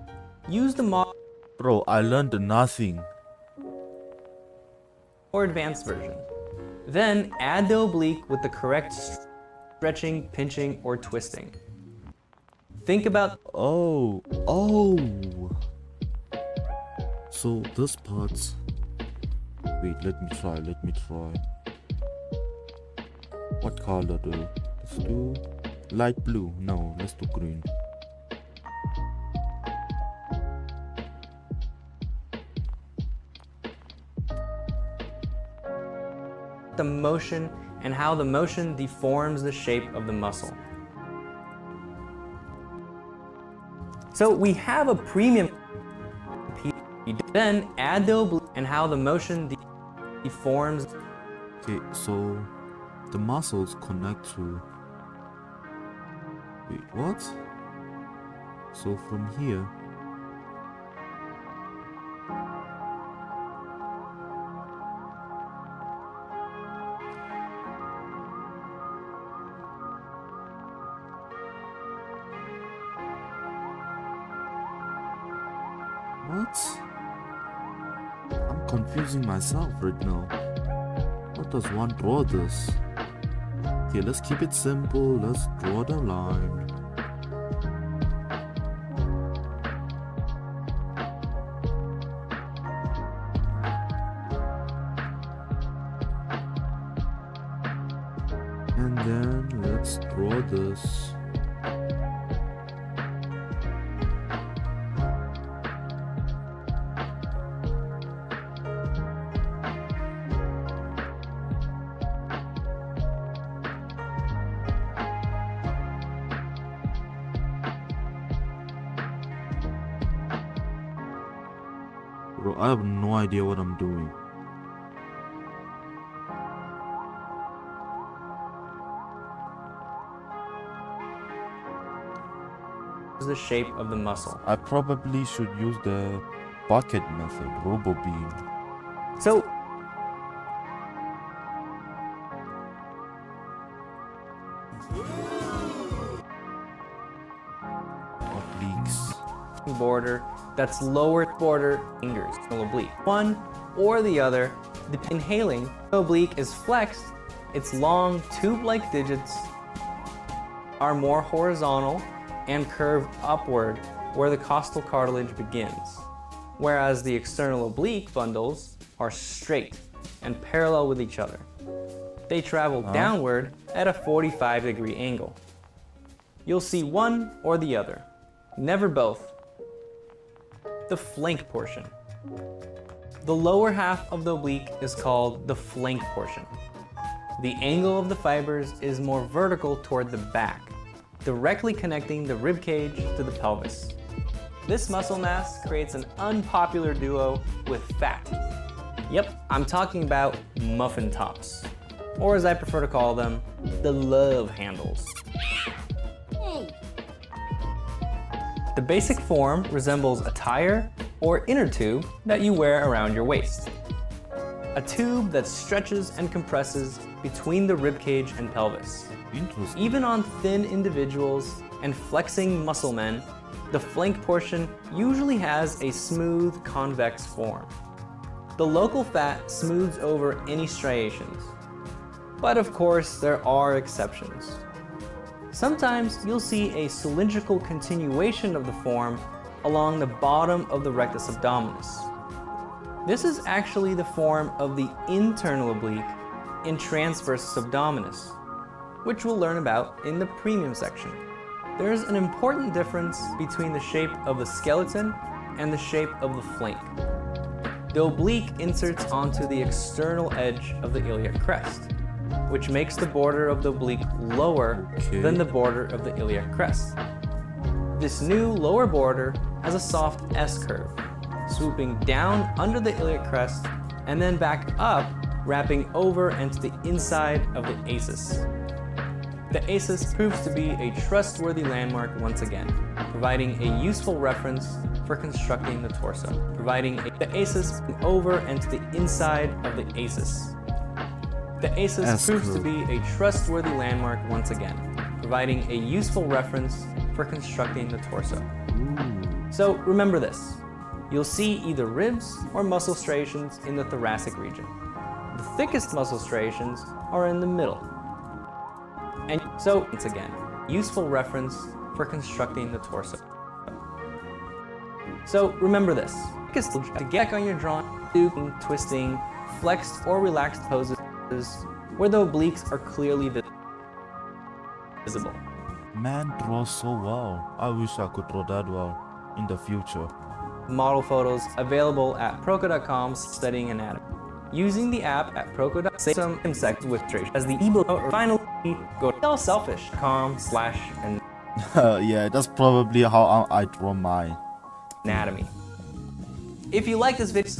Use the mod Bro, I learned nothing. or advanced version. Then add the oblique with the correct stretching, pinching, or twisting. Think about Oh. So this part's... Wait, let me try. What color though? Let's do light blue. No, let's do green. the motion and how the motion deforms the shape of the muscle. So we have a premium piece. Then add the oblique and how the motion deforms. Okay, so the muscles connect to... Wait, what? So from here... What? I'm confusing myself right now. How does one draw this? Okay, let's keep it simple. Let's draw the line. And then let's draw this. Bro, I have no idea what I'm doing. The shape of the muscle. I probably should use the bucket method, RoboBean. So Obliques. border that's lower border fingers, oblique. One or the other, inhaling, the oblique is flexed, its long tube-like digits are more horizontal and curve upward where the costal cartilage begins, whereas the external oblique bundles are straight and parallel with each other. They travel downward at a 45-degree angle. You'll see one or the other, never both. The flank portion. The lower half of the oblique is called the flank portion. The angle of the fibers is more vertical toward the back, directly connecting the rib cage to the pelvis. This muscle mass creates an unpopular duo with fat. Yep, I'm talking about muffin tops, or as I prefer to call them, the love handles. The basic form resembles a tire or inner tube that you wear around your waist. A tube that stretches and compresses between the ribcage and pelvis. Interesting. Even on thin individuals and flexing muscle men, the flank portion usually has a smooth, convex form. The local fat smooths over any striations. But of course, there are exceptions. Sometimes you'll see a cylindrical continuation of the form along the bottom of the rectus abdominis. This is actually the form of the internal oblique in transversus abdominis. which we'll learn about in the premium section. There's an important difference between the shape of the skeleton and the shape of the flank. The oblique inserts onto the external edge of the iliac crest, which makes the border of the oblique lower than the border of the iliac crest. This new lower border has a soft S-curve, swooping down under the iliac crest and then back up, wrapping over and to the inside of the acis. The acis proves to be a trustworthy landmark once again, providing a useful reference for constructing the torso, the acis over and to the inside of the acis. The acis proves to be a trustworthy landmark once again, providing a useful reference for constructing the torso. So remember this, you'll see either ribs or muscle striations in the thoracic region. The thickest muscle striations are in the middle. And so, once again, useful reference for constructing the torso. So remember this, to get on your drawing, stooping, twisting, flexed or relaxed poses where the obliques are clearly visible. Man draws so well. I wish I could draw that well in the future. Model photos available at Proco.com studying anatomy. Using the app at Proco.com, save some insects with trace as the ebook or finally go to selfish.com/. Yeah, that's probably how I draw my anatomy. If you like this video,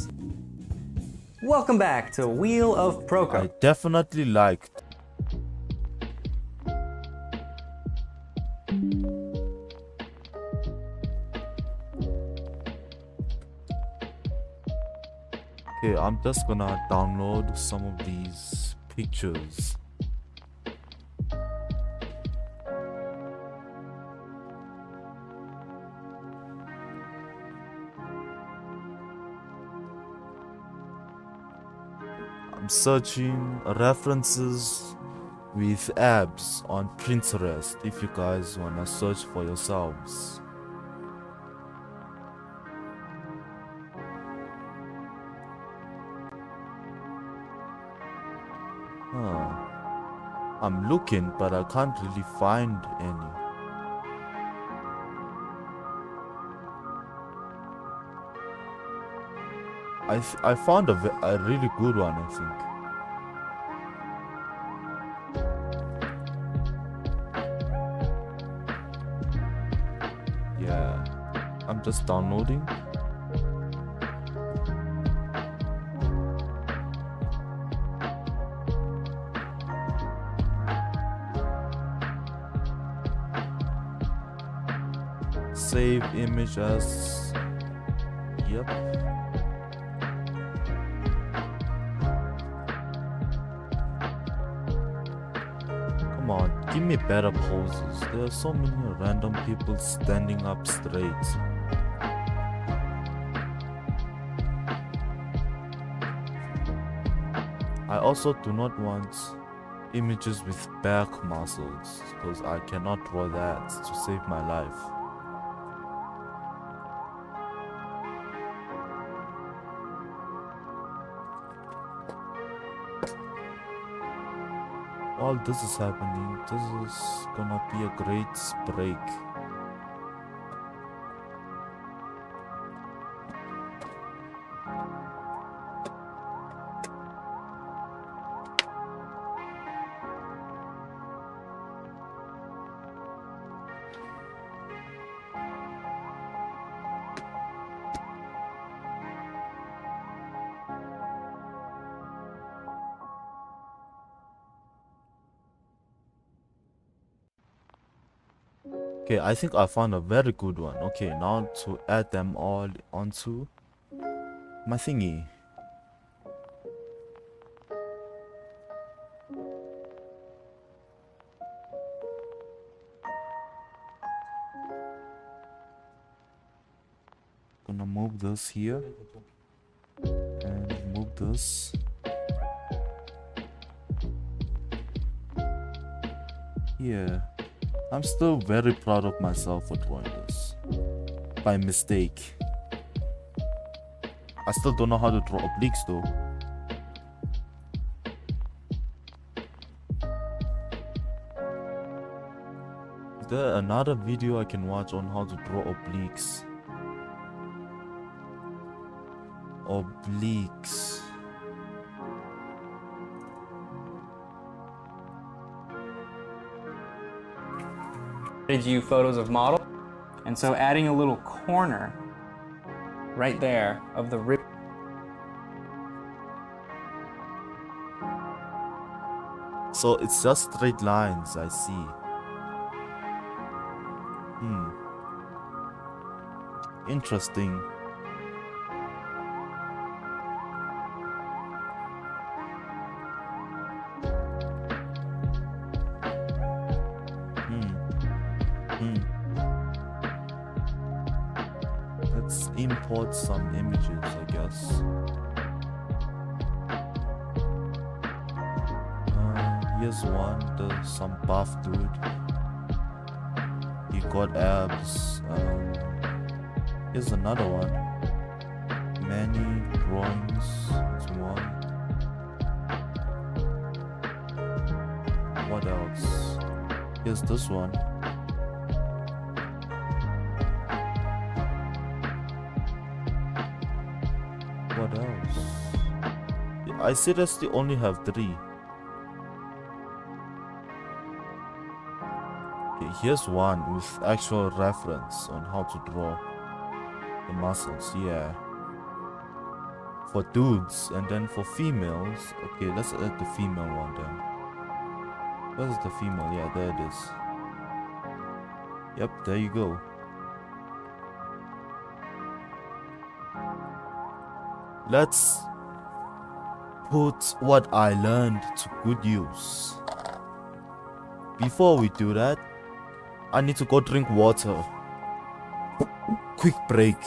welcome back to Wheel of Proco. I definitely liked. Okay, I'm just gonna download some of these pictures. I'm searching references with abs on Pinterest if you guys wanna search for yourselves. I'm looking, but I can't really find any. I found a really good one, I think. Yeah, I'm just downloading. Save image as, yep. Come on, give me better poses. There are so many random people standing up straight. I also do not want images with back muscles because I cannot draw that to save my life. While this is happening, this is gonna be a great break. Okay, I think I found a very good one. Okay, now to add them all onto my thingy. Gonna move this here and move this. Yeah. I'm still very proud of myself for drawing this. By mistake. I still don't know how to draw obliques though. there another video I can watch on how to draw obliques? Obliques. You photos of model, and so adding a little corner right there of the rib. So it's just straight lines, I see. Interesting. Let's import some images, I guess. Here's one, there's some buff dude. He got abs. Here's another one. Many drawings. It's one. What else? Here's this one. What else? I seriously only have 3. Okay, here's one with actual reference on how to draw the muscles, yeah. For dudes, and then for females, okay, let's add the female one then. Where's the female? Yeah, there it is. Yep, there you go. Let's put what I learned to good use. Before we do that, I need to go drink water. Quick break.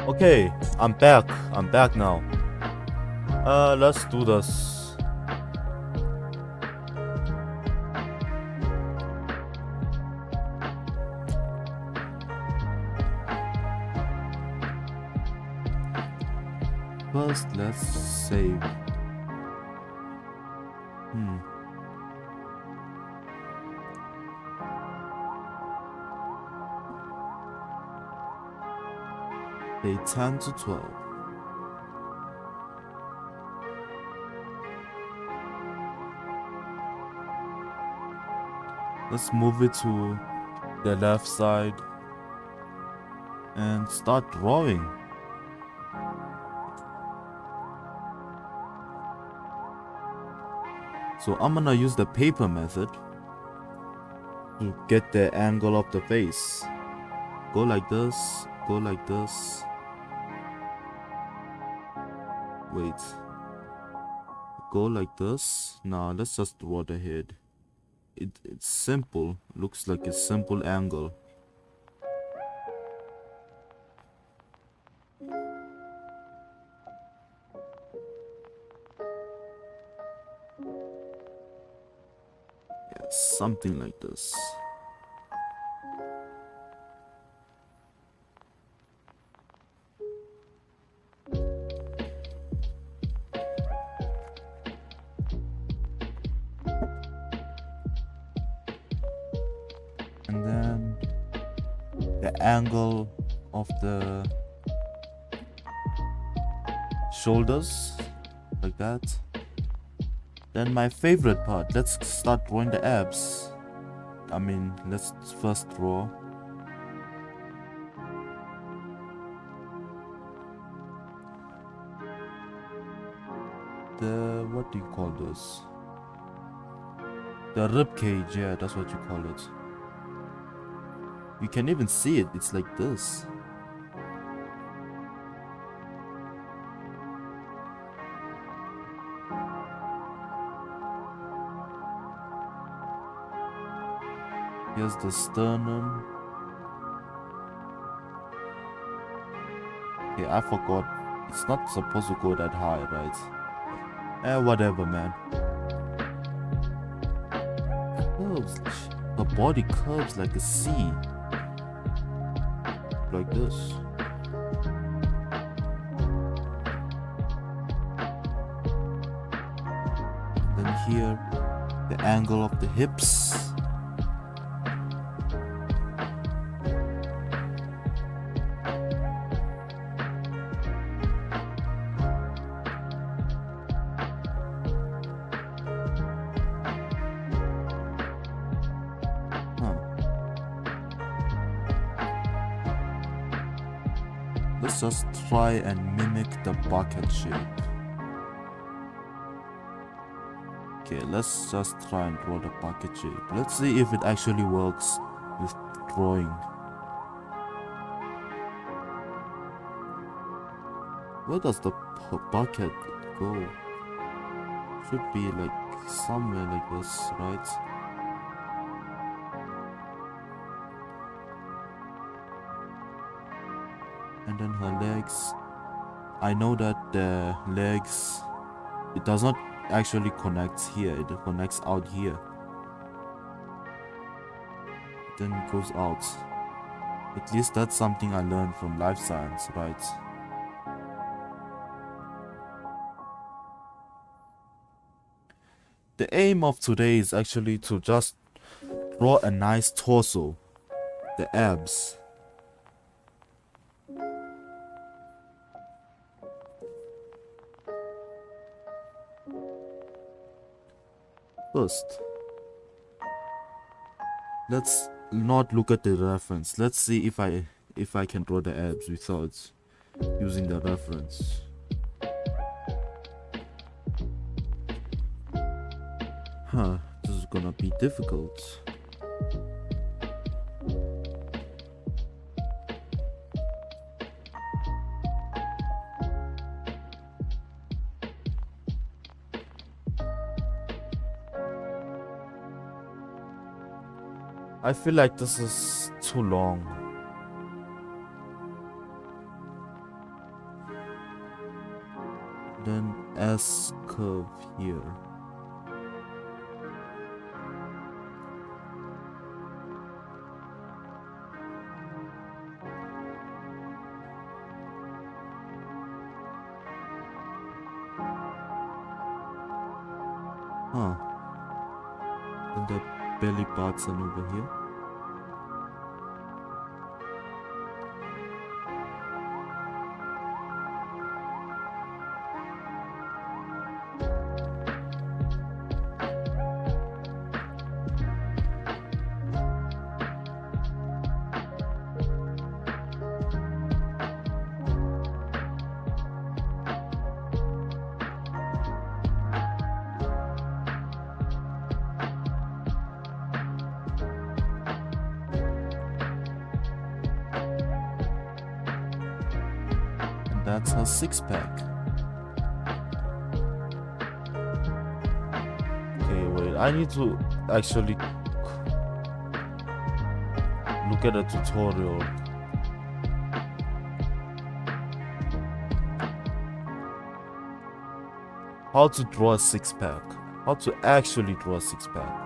Okay, I'm back. I'm back now. Let's do this. First, let's save. Day 10 to 12. Let's move it to the left side and start drawing. So I'm gonna use the paper method to get the angle of the face. Go like this. Go like this. Wait. Go like this. Now let's just draw the head. It's simple. Looks like a simple angle. Yeah, something like this. And then the angle of the shoulders, like that. Then my favorite part, let's start drawing the abs. I mean, let's first draw the, what do you call this? The rib cage, yeah, that's what you call it. You can even see it, it's like this. Here's the sternum. Okay, I forgot. It's not supposed to go that high, right? Whatever, man. Curves. The body curves like a C. Like this. Then here, the angle of the hips. Let's just try and mimic the bucket shape. Okay, let's just try and draw the bucket shape. Let's see if it actually works with drawing. Where does the bucket go? Should be like somewhere like this, right? And then her legs. I know that the legs, it does not actually connect here, it connects out here. Then it goes out. At least that's something I learned from life science, right? The aim of today is actually to just draw a nice torso, the abs. First, let's not look at the reference. Let's see if I can draw the abs without using the reference. This is gonna be difficult. I feel like this is too long. Then S curve here. And the belly parts are over here. that's her six-pack. Okay, wait, I need to actually look at a tutorial. How to draw a six-pack. How to actually draw a six-pack.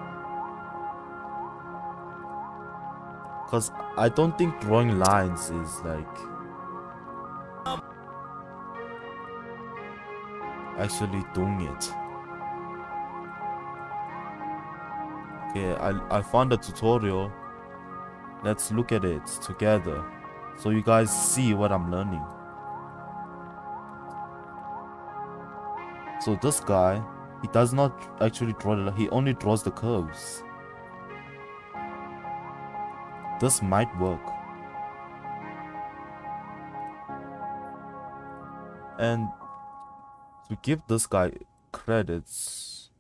Because I don't think drawing lines is like actually doing it. Okay, I found a tutorial. Let's look at it together so you guys see what I'm learning. So this guy, he does not actually draw he only draws the curves. This might work. And to give this guy credits,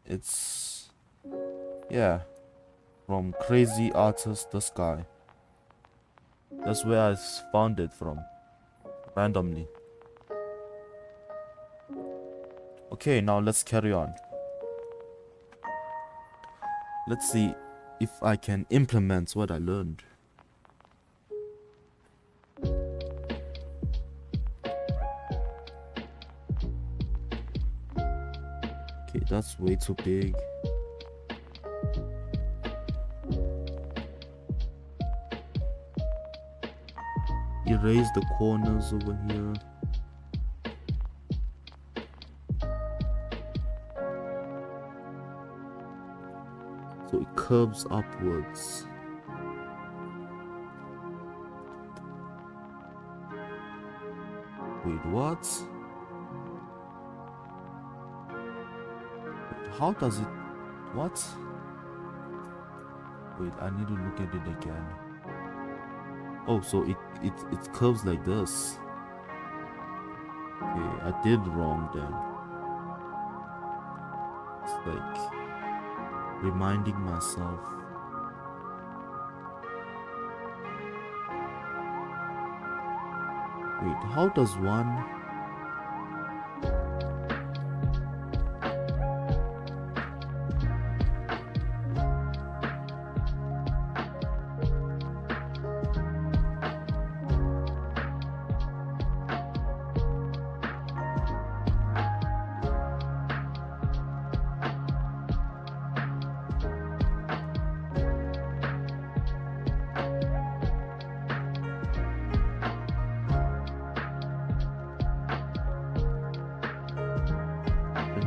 it's, yeah, from crazy artist this guy. That's where I found it from, randomly. Okay, now let's carry on. Let's see if I can implement what I learned. Okay, that's way too big. Erase the corners over here. So it curves upwards. Wait, what? How does it... What? Wait, I need to look at it again. Oh, so it curves like this. Okay, I did wrong then. It's like reminding myself. Wait, how does one...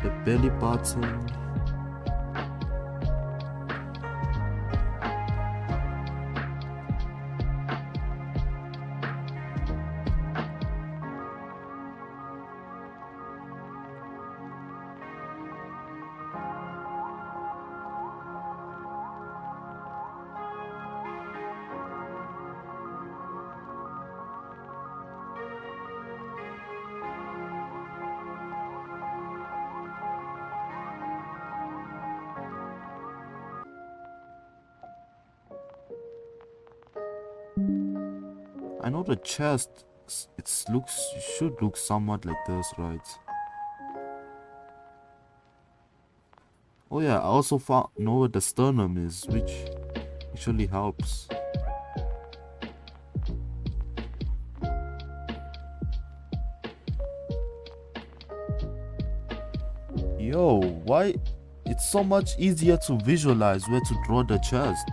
the belly button. I know the chest, should look somewhat like this, right? Oh yeah, I also know what the sternum is, which actually helps. Yo, why? It's so much easier to visualize where to draw the chest.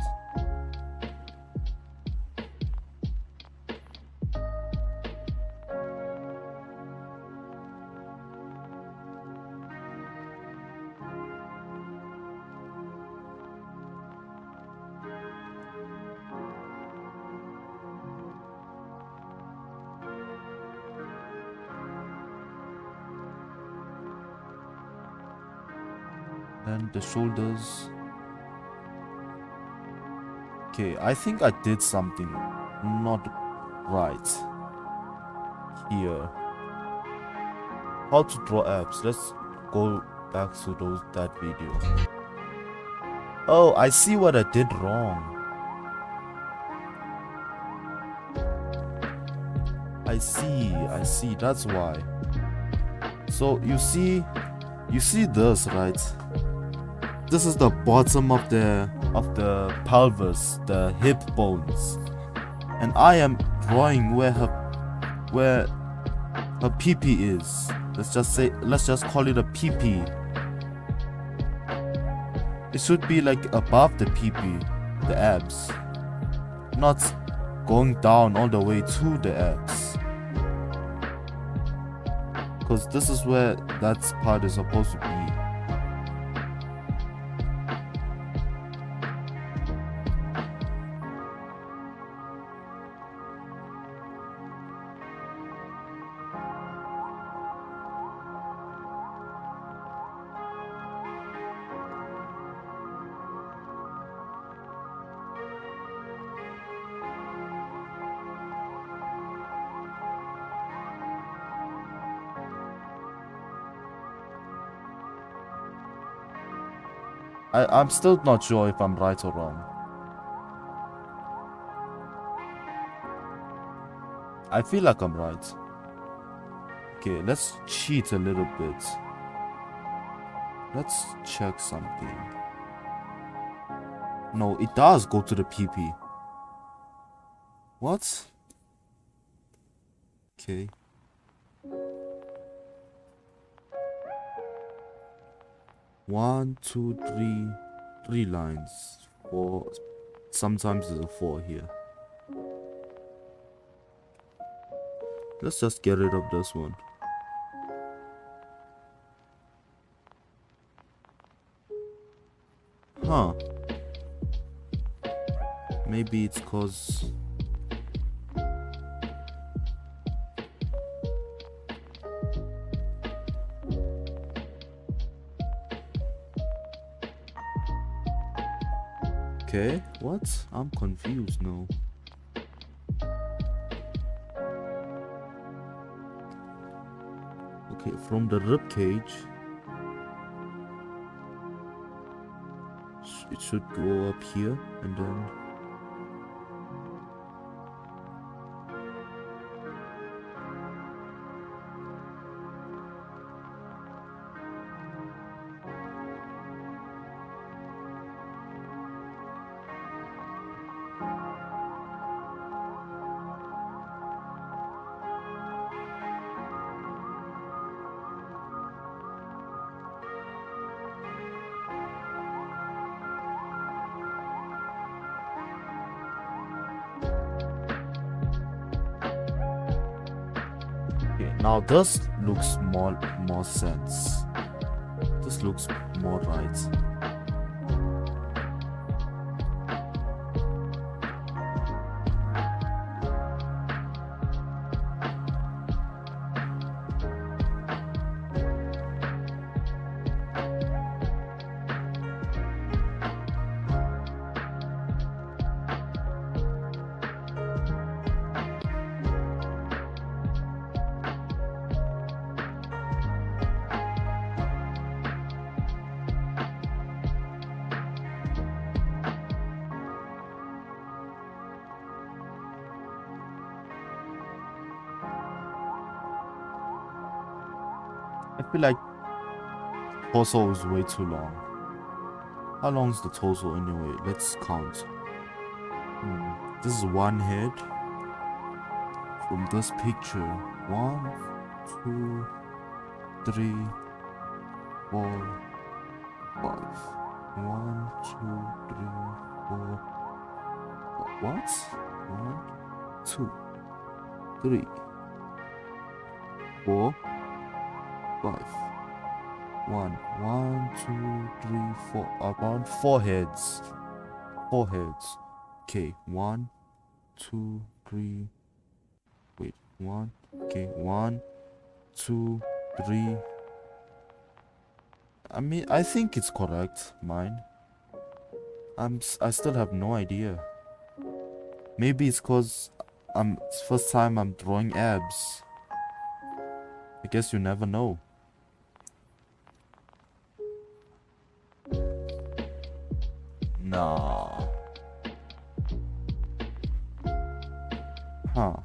And the shoulders. Okay, I think I did something not right here. How to draw abs. Let's go back to that video. Oh, I see what I did wrong. I see, that's why. So you see this, right? This is the bottom of the pelvis, the hip bones. And I am drawing where her pee-pee is. Let's just call it a pee-pee. It should be like above the pee-pee, the abs. Not going down all the way to the abs. Because this is where that part is supposed to be. I'm still not sure if I'm right or wrong. I feel like I'm right. Okay, let's cheat a little bit. Let's check something. No, it does go to the PP. What? Okay. One, two, three lines. Four. Sometimes there's a 4 here. Let's just get rid of this one. Huh. Maybe it's cause okay, what? I'm confused now. Okay, from the rib cage, it should go up here and then now this looks more sense. This looks more right. I feel like torso is way too long. How long is the torso anyway? Let's count. This is one head. From this picture, 1, 2, 3, 4, 5. 1, 2, 3, 4. What? 1, 2, 3, 4, 5. 1, 2, 3, 4. About 4 heads. 4 heads. Okay, 1, 2, 3. Wait, 1. Okay, 1, 2, 3. I think it's correct. Mine. I still have no idea. Maybe it's cause it's first time I'm drawing abs. I guess you never know. Nah. Huh.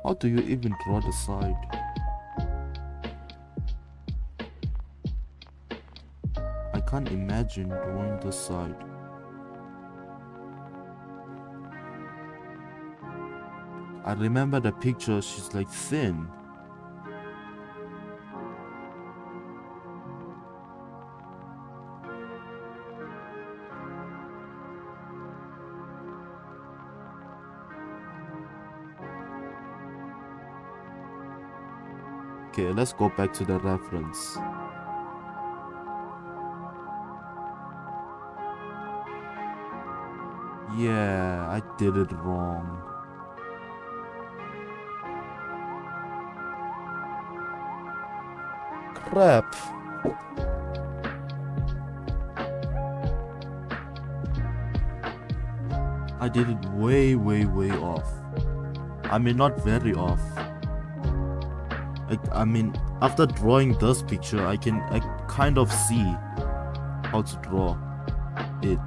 How do you even draw the side? I can't imagine drawing the side. I remember the picture, she's like thin. Okay, let's go back to the reference. Yeah, I did it wrong. Crap. I did it way off. I mean, not very off. I mean, after drawing this picture, I kind of see how to draw it.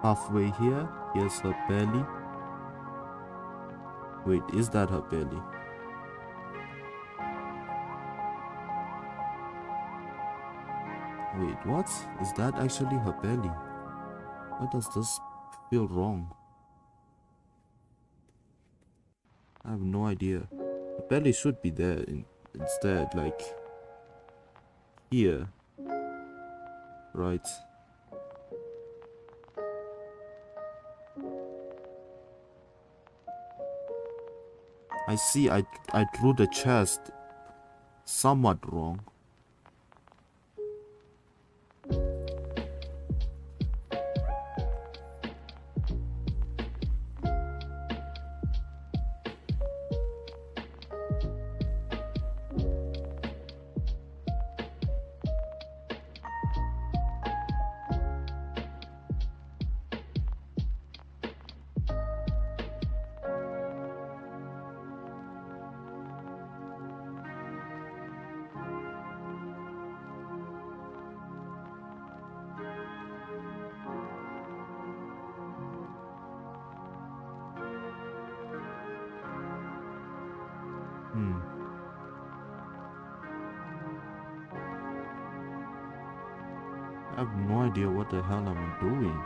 Halfway here, here's her belly. Wait, is that her belly? Wait, what? Is that actually her belly? Why does this feel wrong? I have no idea. The belly should be there instead, like here, right? I see, I drew the chest somewhat wrong. I have no idea what the hell I'm doing.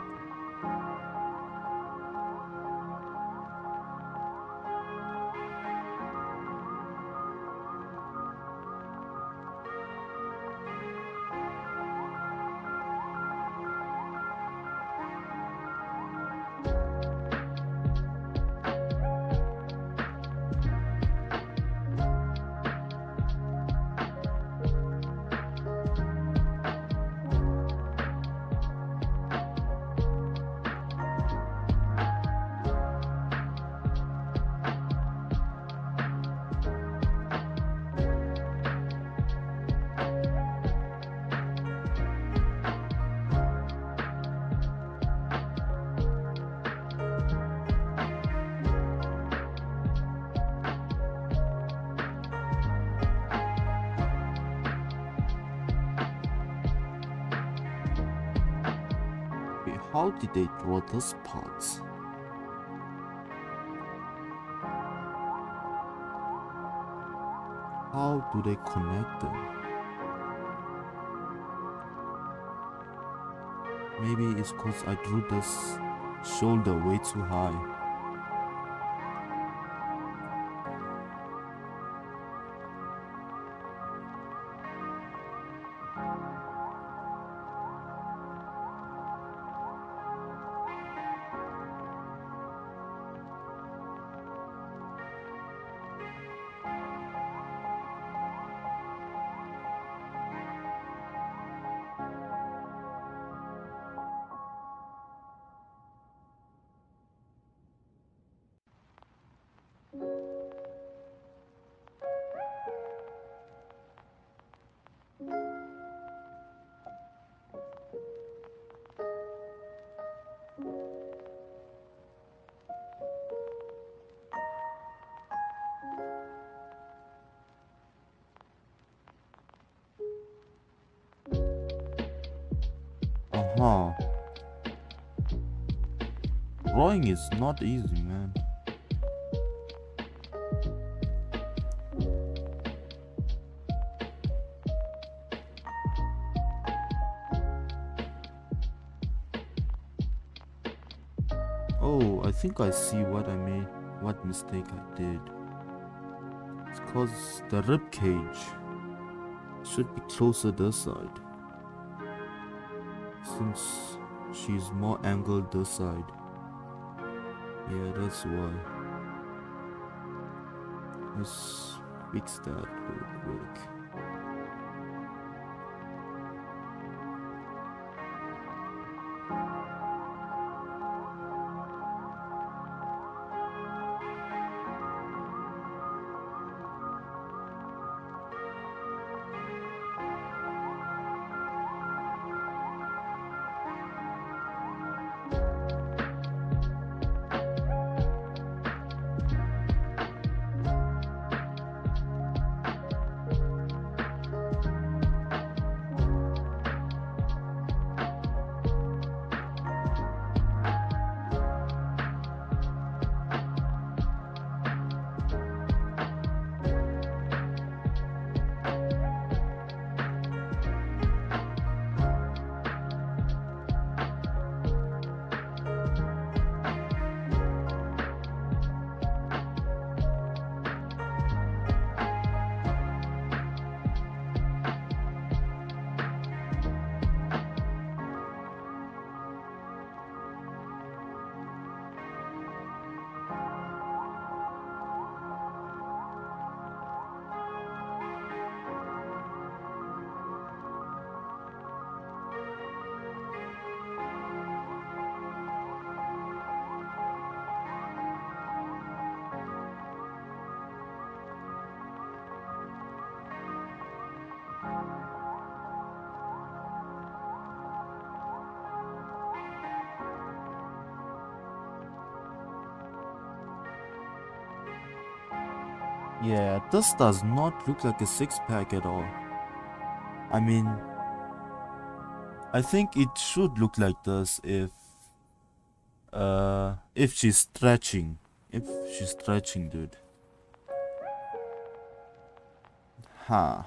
How did they draw those parts? How do they connect them? Maybe it's because I drew this shoulder way too high. Huh. Drawing is not easy, man. Oh, I think I see what I made, what mistake I did. It's cause the rib cage should be closer this side, since she's more angled this side. Yeah, that's why. Let's fix that real quick. Yeah, this does not look like a six-pack at all. I mean, I think it should look like this if she's stretching. If she's stretching, dude. Huh.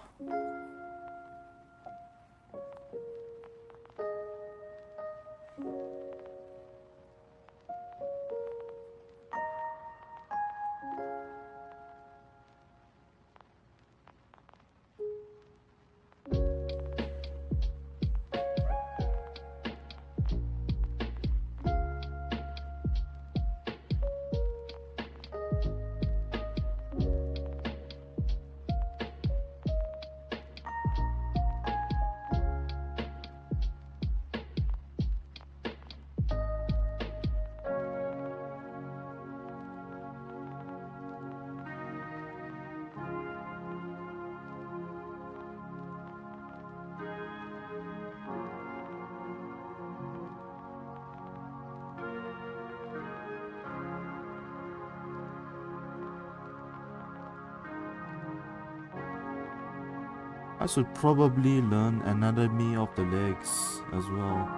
I should probably learn anatomy of the legs as well.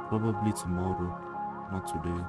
Probably tomorrow, not today.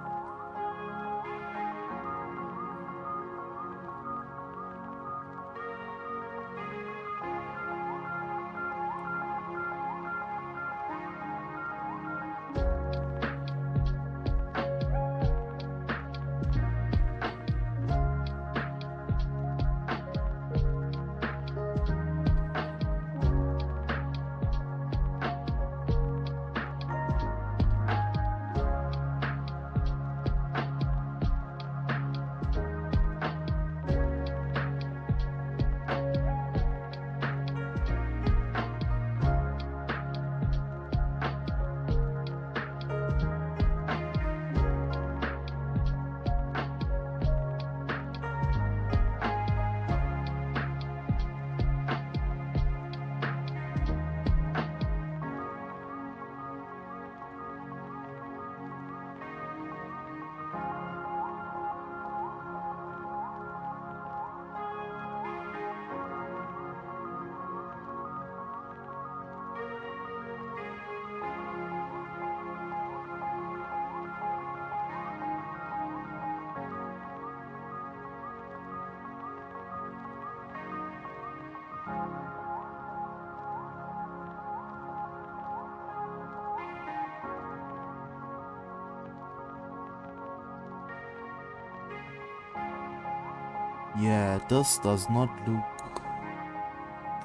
Yeah, this does not look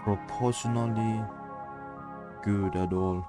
proportionally good at all.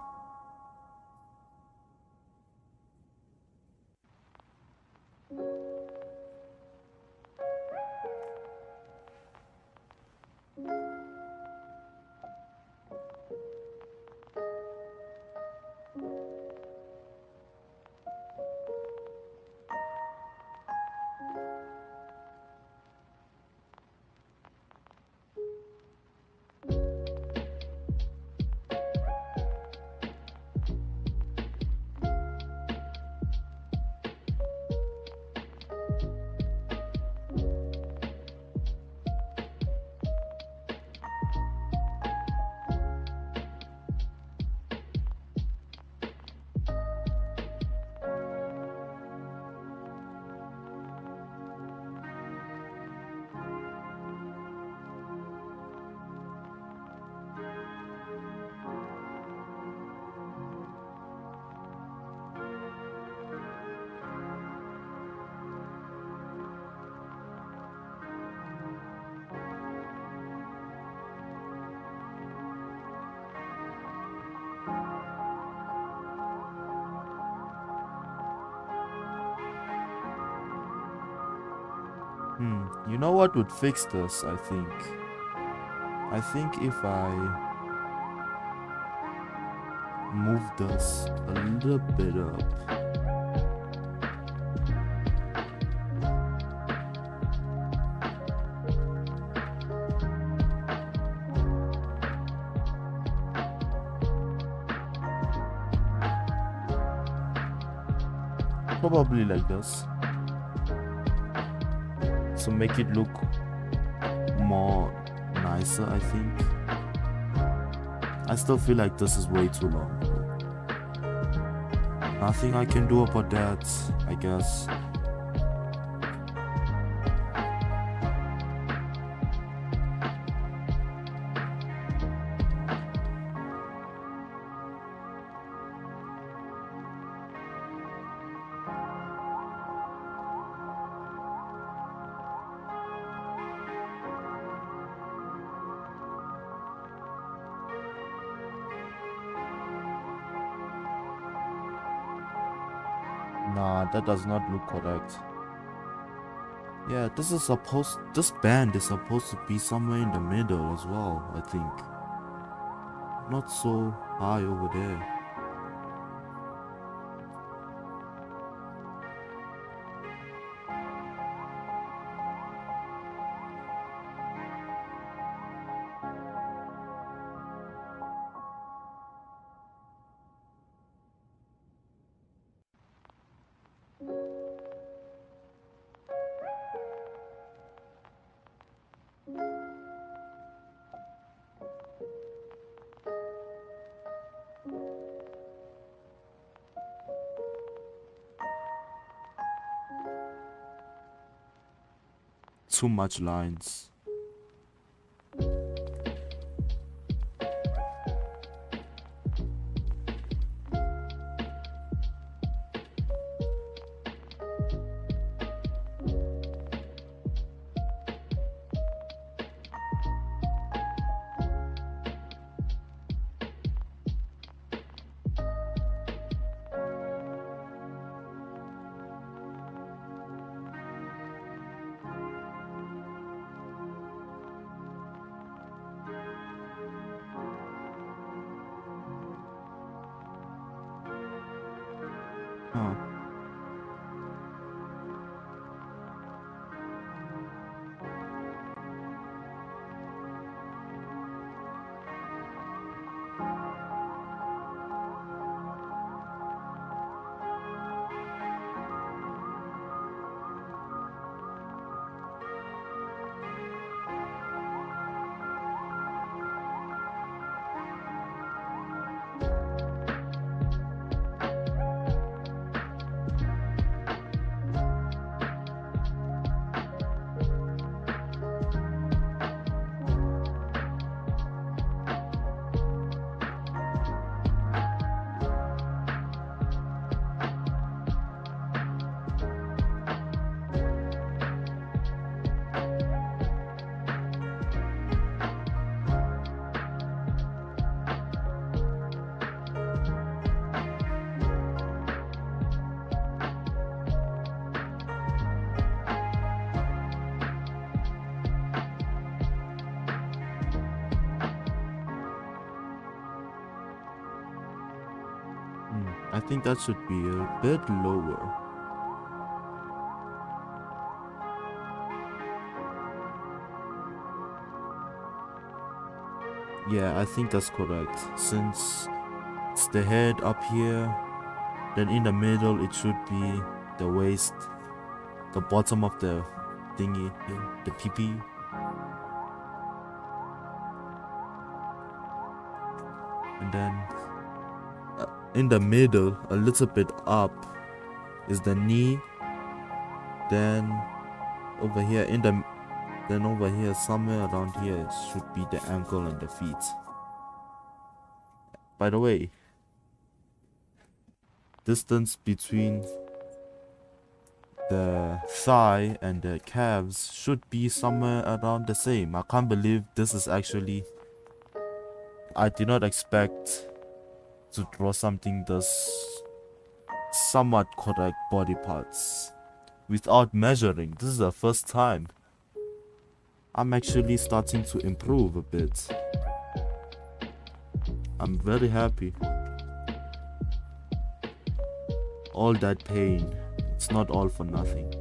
You know what would fix this, I think? I think if I move this a little bit up. Probably like this. So make it look more nicer, I think. I still feel like this is way too long. Nothing I can do about that, I guess. Nah, that does not look correct. Yeah, this band is supposed to be somewhere in the middle as well, I think. Not so high over there. Too much lines. Huh. I think that should be a bit lower. Yeah, I think that's correct. Since it's the head up here, then in the middle it should be the waist, the bottom of the thingy here, the pee. And then in the middle, a little bit up, is the knee. Then over here over here, somewhere around here, should be the ankle and the feet. By the way, distance between the thigh and the calves should be somewhere around the same. I can't believe this is actually... I did not expect to draw something this somewhat correct body parts without measuring. This is the first time. I'm actually starting to improve a bit. I'm very happy. All that pain, it's not all for nothing.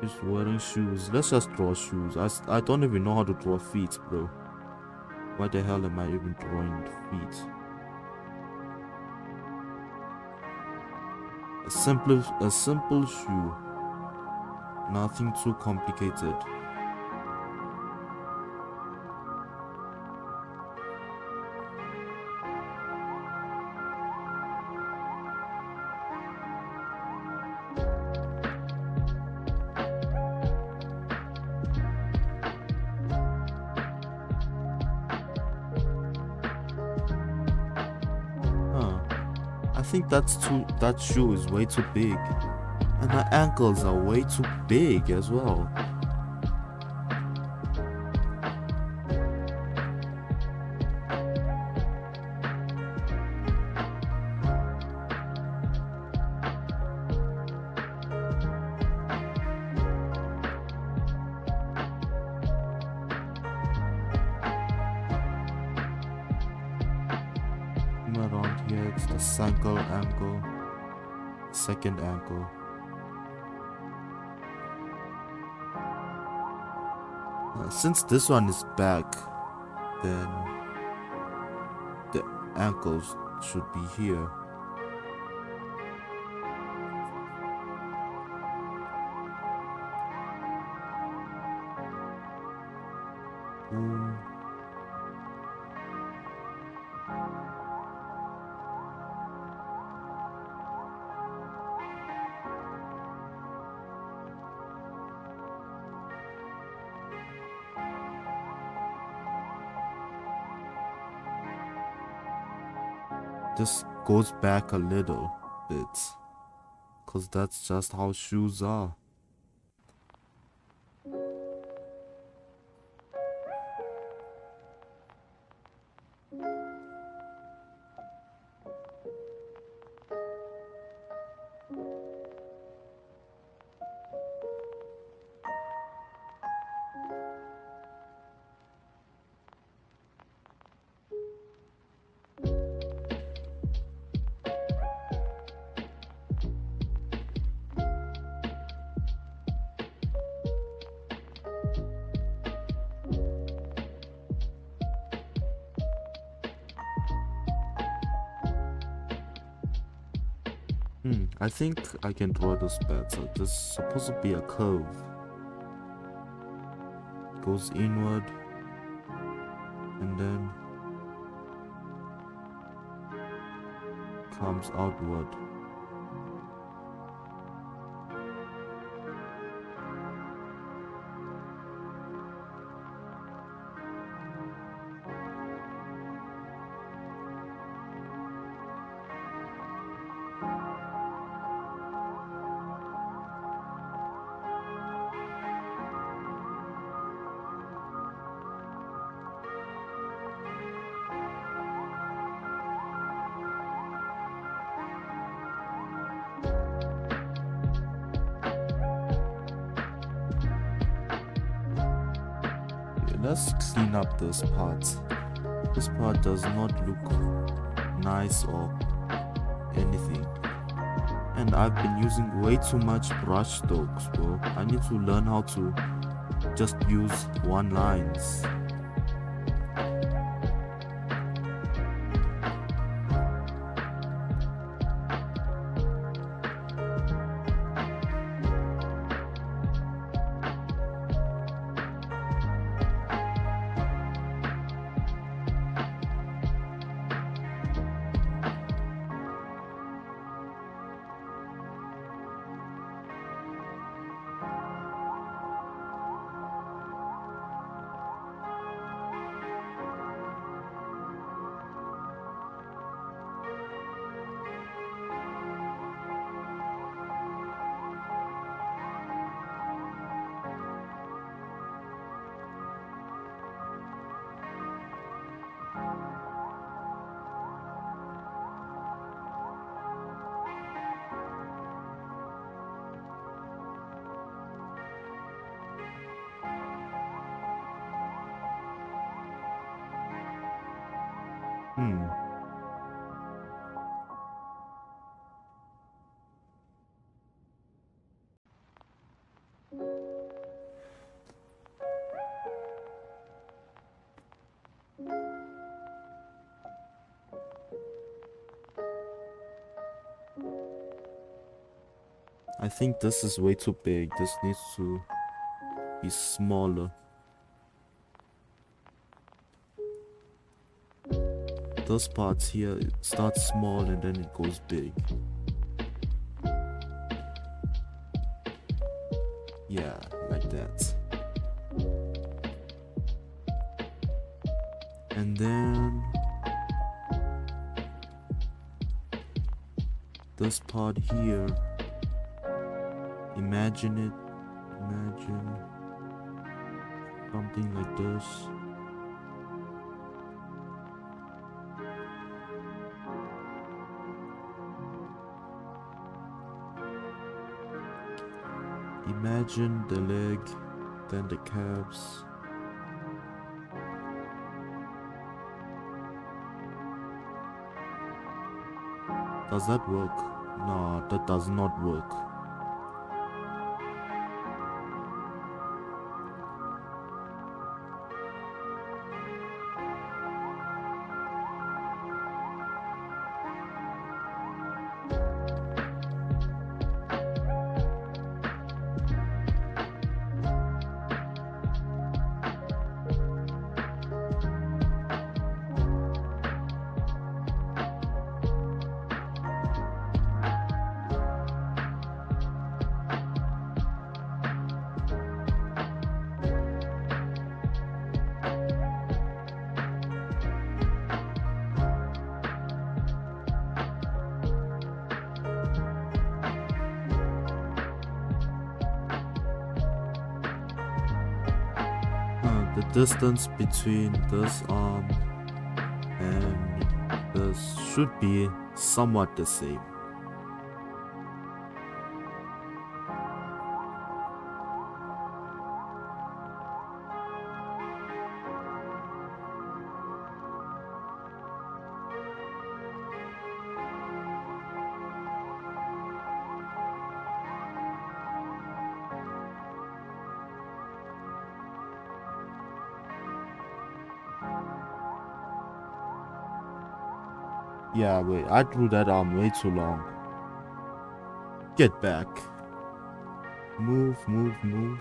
He's wearing shoes. Let's just draw shoes. I don't even know how to draw feet, bro. Why the hell am I even drawing feet? A simple shoe. Nothing too complicated. I think that shoe is way too big. And her ankles are way too big as well. Around here, it's the second ankle. Since this one is back, then the ankles should be here. Boom. This goes back a little bit, cause that's just how shoes are. I think I can draw this better. This is supposed to be a curve. Goes inward and then comes outward. let's clean up this part. This part does not look nice or anything. And I've been using way too much brush strokes, bro. I need to learn how to just use one lines. I think this is way too big. This needs to be smaller. Those parts here, it starts small and then it goes big. Yeah, like that. And then this part here, imagine something like this. Imagine the leg, then the calves. Does that work? No, that does not work. The distance between this arm and this should be somewhat the same. Yeah, wait, I drew that arm way too long. Get back. Move, move, move.